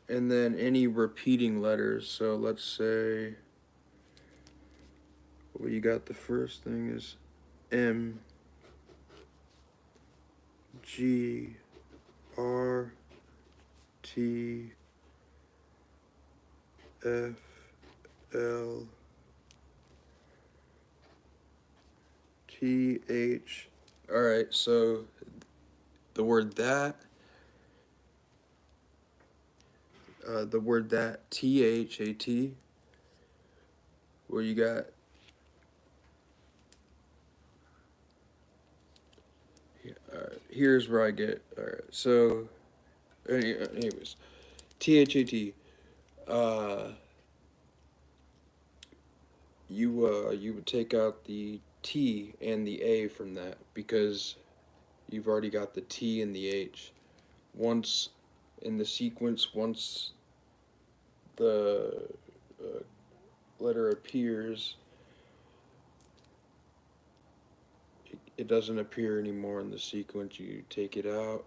And then any repeating letters. So let's say, well, you got the first thing is M, G, R, T, F, L, T, H. All right, so the word that the word that, THAT, where you got, here's where I get, alright, so, anyways, THAT, uh, you would take out the T and the A from that because you've already got the T and the H. Once in the sequence, once the uh, letter appears, it doesn't appear anymore in the sequence. You take it out.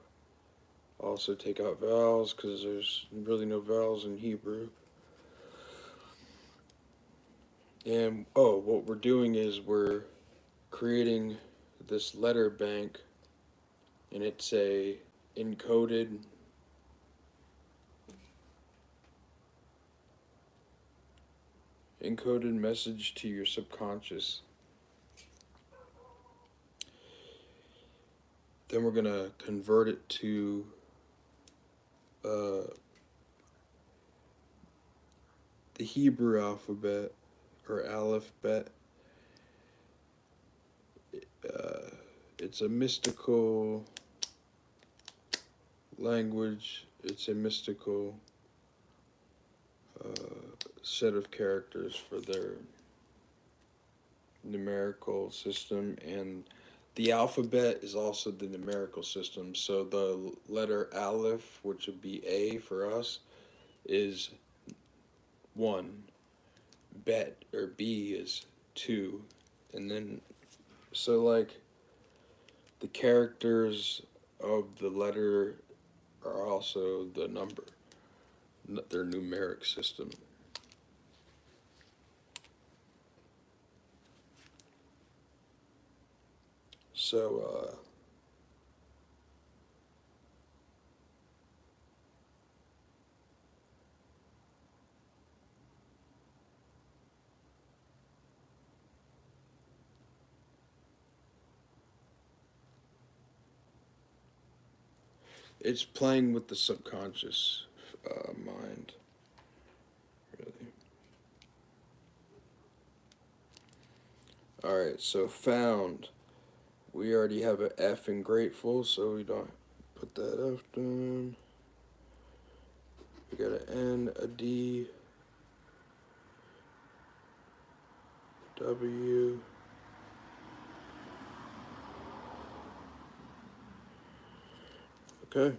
Also take out vowels because there's really no vowels in Hebrew. And what we're doing is we're creating this letter bank, and it's a encoded message to your subconscious. Then we're gonna convert it to the Hebrew alphabet or aleph-bet. It's a mystical language. It's a mystical set of characters for their numerical system, and the alphabet is also the numerical system. So the letter aleph, which would be A for us, is 1. Bet or B is 2. And then, so like the characters of the letter are also the number, their numeric system. So, it's playing with the subconscious mind, really. Alright, so found. We already have an F in grateful, so we don't put that F down. We got an N, a D, W. Okay.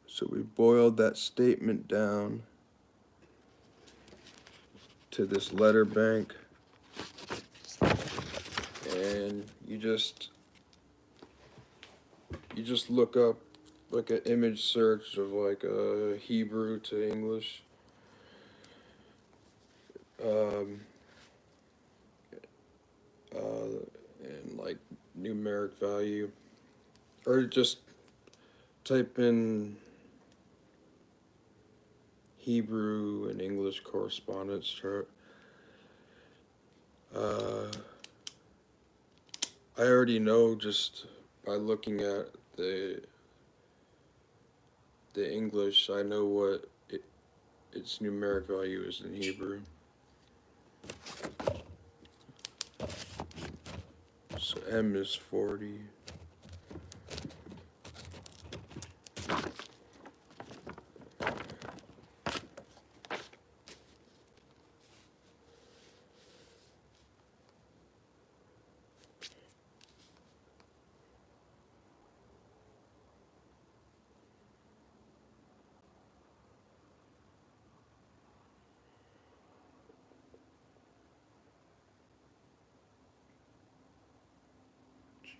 So we boiled that statement down to this letter bank, and you just look up like an image search of like a Hebrew to English, um, and like numeric value, or just type in Hebrew and English correspondence chart. I already know just by looking at the English, I know what its numeric value is in Hebrew. So M is 40.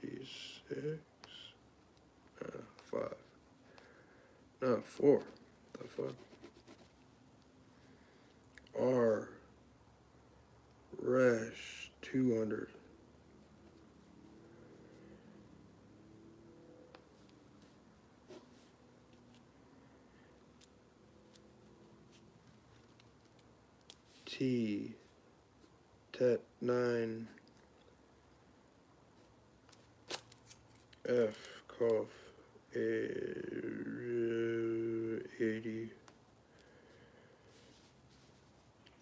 D6. 5. No, 4. The fuck? R. Rash 200. T. Tet 9. F. Cough 80.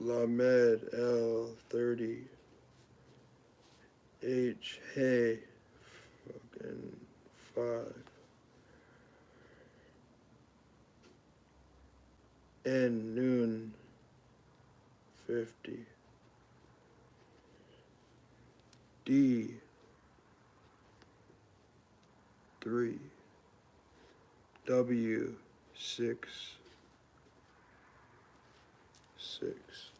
Lamed L 30. H. Hey fucking 5. N. Noon 50. D. 3. W. 6. 6.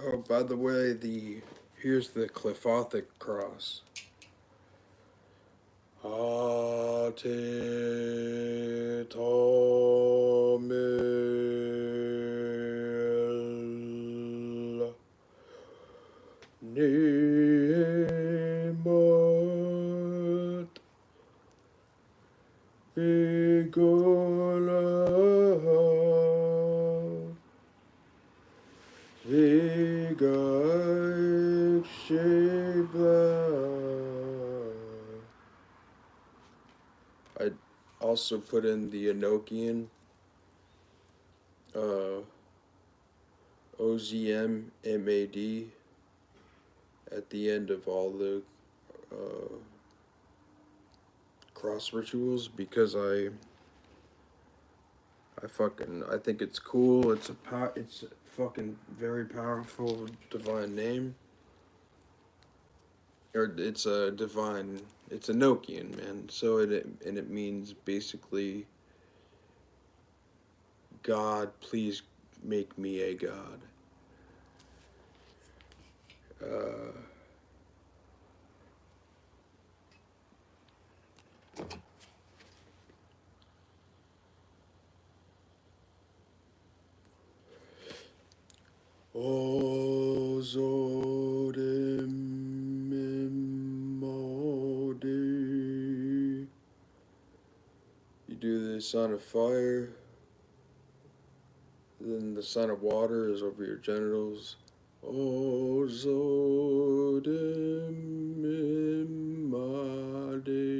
Oh, by the way, here's the Clifothic cross. Ate tomil nemat vigola vigak shibla. I also put in the Enochian OZM MAD at the end of all the cross rituals because I think it's cool. It's a fucking very powerful divine name. Or it's a divine. It's Enochian, man. So it means basically, God, please make me a god. Ozodim imodi. You do the sign of fire, then the sign of water is over your genitals. Ozodim imodi.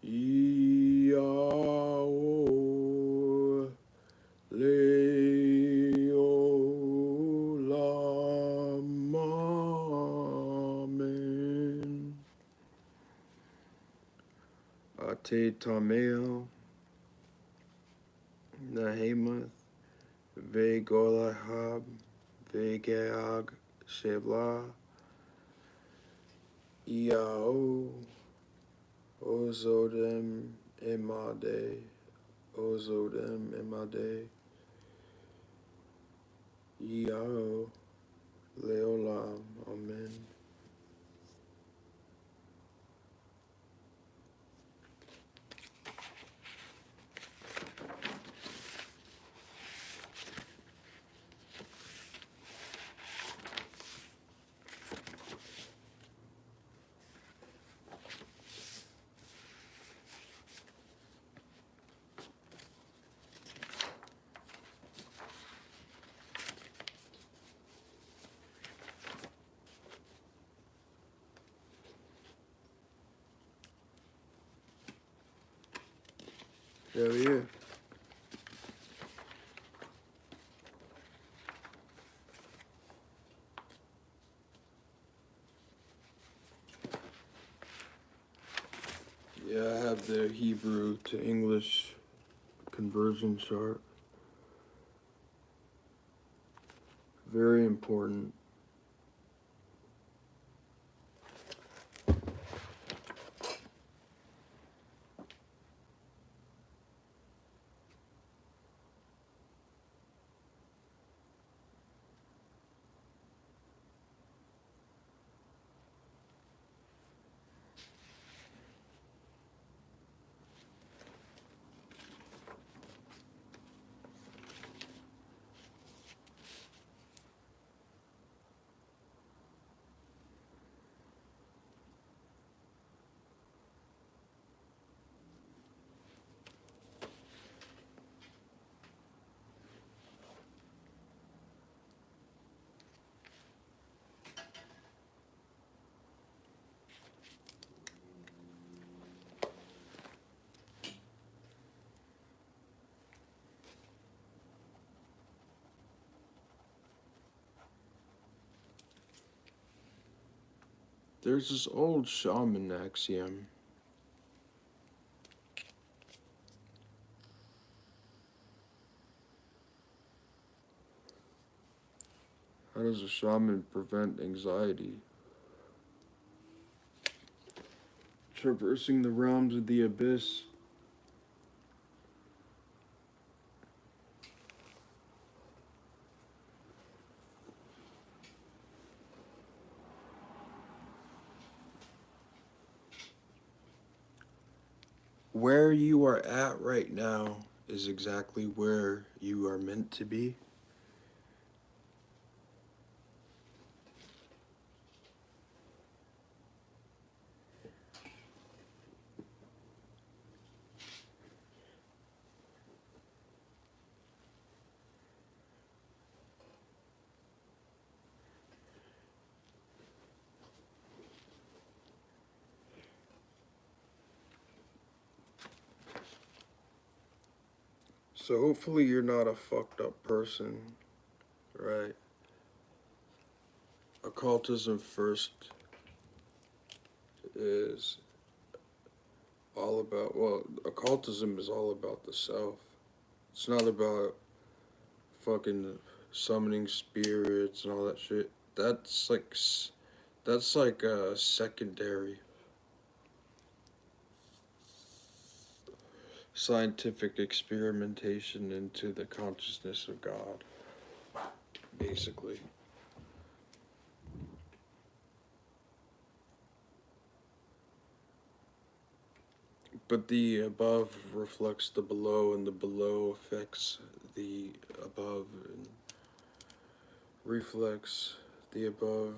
Iao Leo Lamamen. Ate Tomeo Nahemath Vegolahab Vegeag Shebla Iao Ozodem Emade Ozodem Emade Iao Leolam Amen. Hell yeah. Yeah, I have the Hebrew to English conversion chart. Very important. There's this old shaman axiom. How does a shaman prevent anxiety? Traversing the realms of the abyss. Where you are at right now is exactly where you are meant to be. So hopefully you're not a fucked up person, right? Occultism first is all about, well, occultism is all about the self. It's not about fucking summoning spirits and all that shit. That's like a secondary scientific experimentation into the consciousness of God, basically. But the above reflects the below, and the below affects the above, and reflects the above.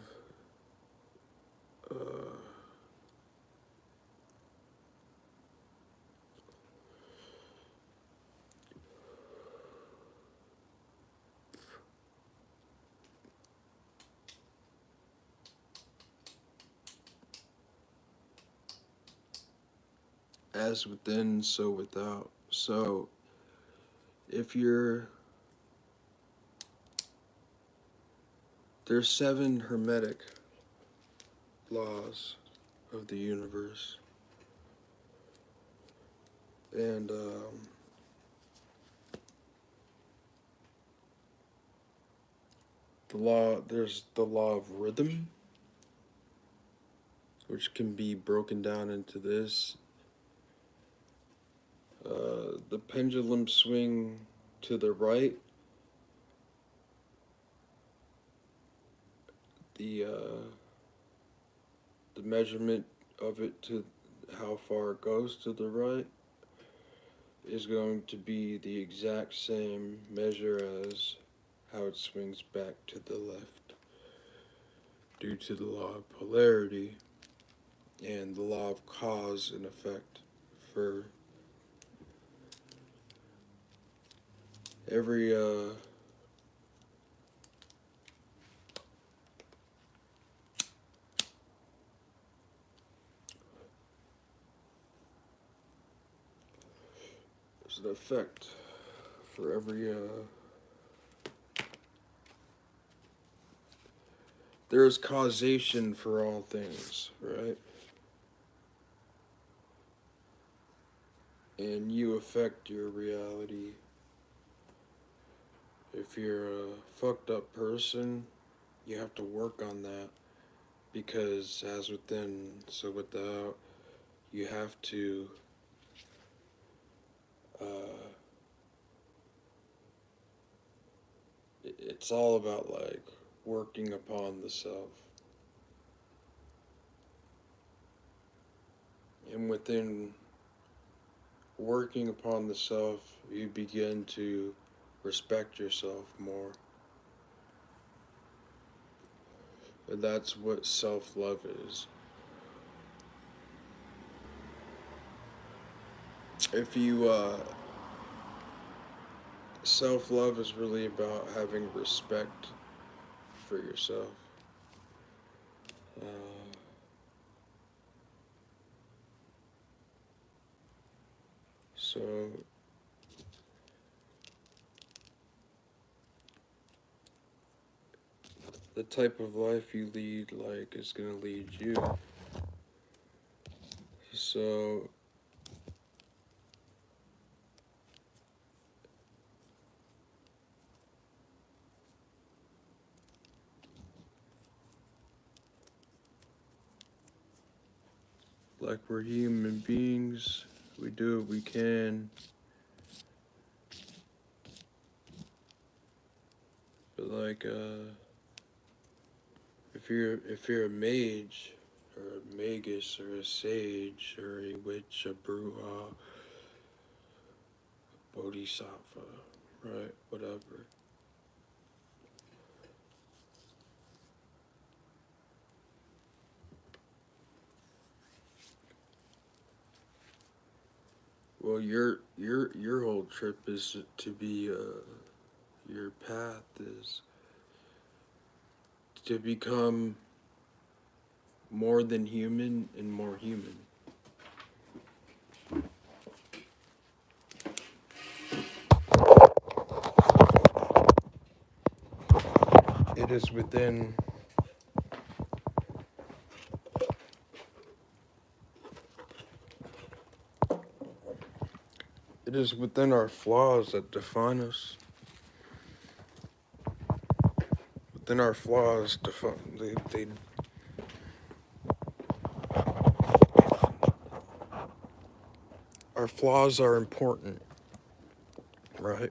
As within, so without. So, if you're. There's 7 Hermetic laws of the universe. And, there's the law of rhythm, which can be broken down into this. The pendulum swing to the right, the measurement of it to how far it goes to the right is going to be the exact same measure as how it swings back to the left, due to the law of polarity and the law of cause and effect. For every There's an effect for every, there is causation for all things, right? And you affect your reality. If you're a fucked up person, you have to work on that, because as within, so without, you have to it's all about like working upon the self. And within working upon the self, you begin to respect yourself more. And that's what self-love is. If you, self-love is really about having respect for yourself. Uh, so the type of life you lead, like, is gonna lead you. So like, we're human beings, we do what we can, but like, if you're a mage or a magus or a sage or a witch, a bruja, bodhisattva, right, whatever, well, your whole trip is to be, your path is to become more than human and more human. It is within our flaws that define us. Within our flaws define they our flaws are important, right?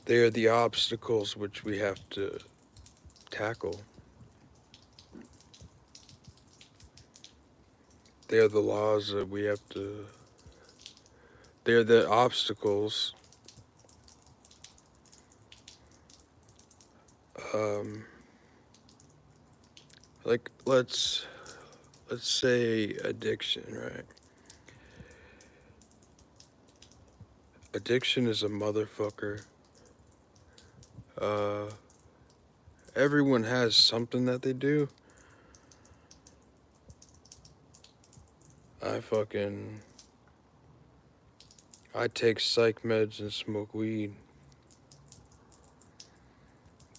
They are the obstacles which we have to tackle. They are the laws that we have to. They're the obstacles. Like let's say addiction, right? Addiction is a motherfucker. Everyone has something that they do. I take psych meds and smoke weed.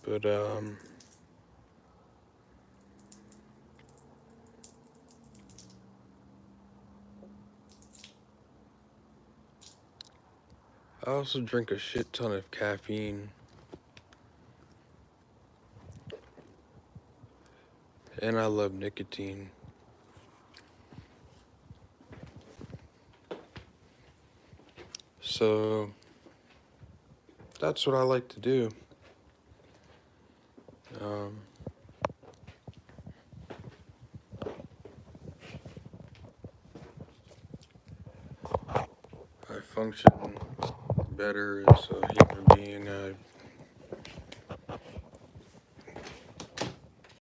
But, I also drink a shit ton of caffeine. And I love nicotine. So, that's what I like to do. I function better as a human being.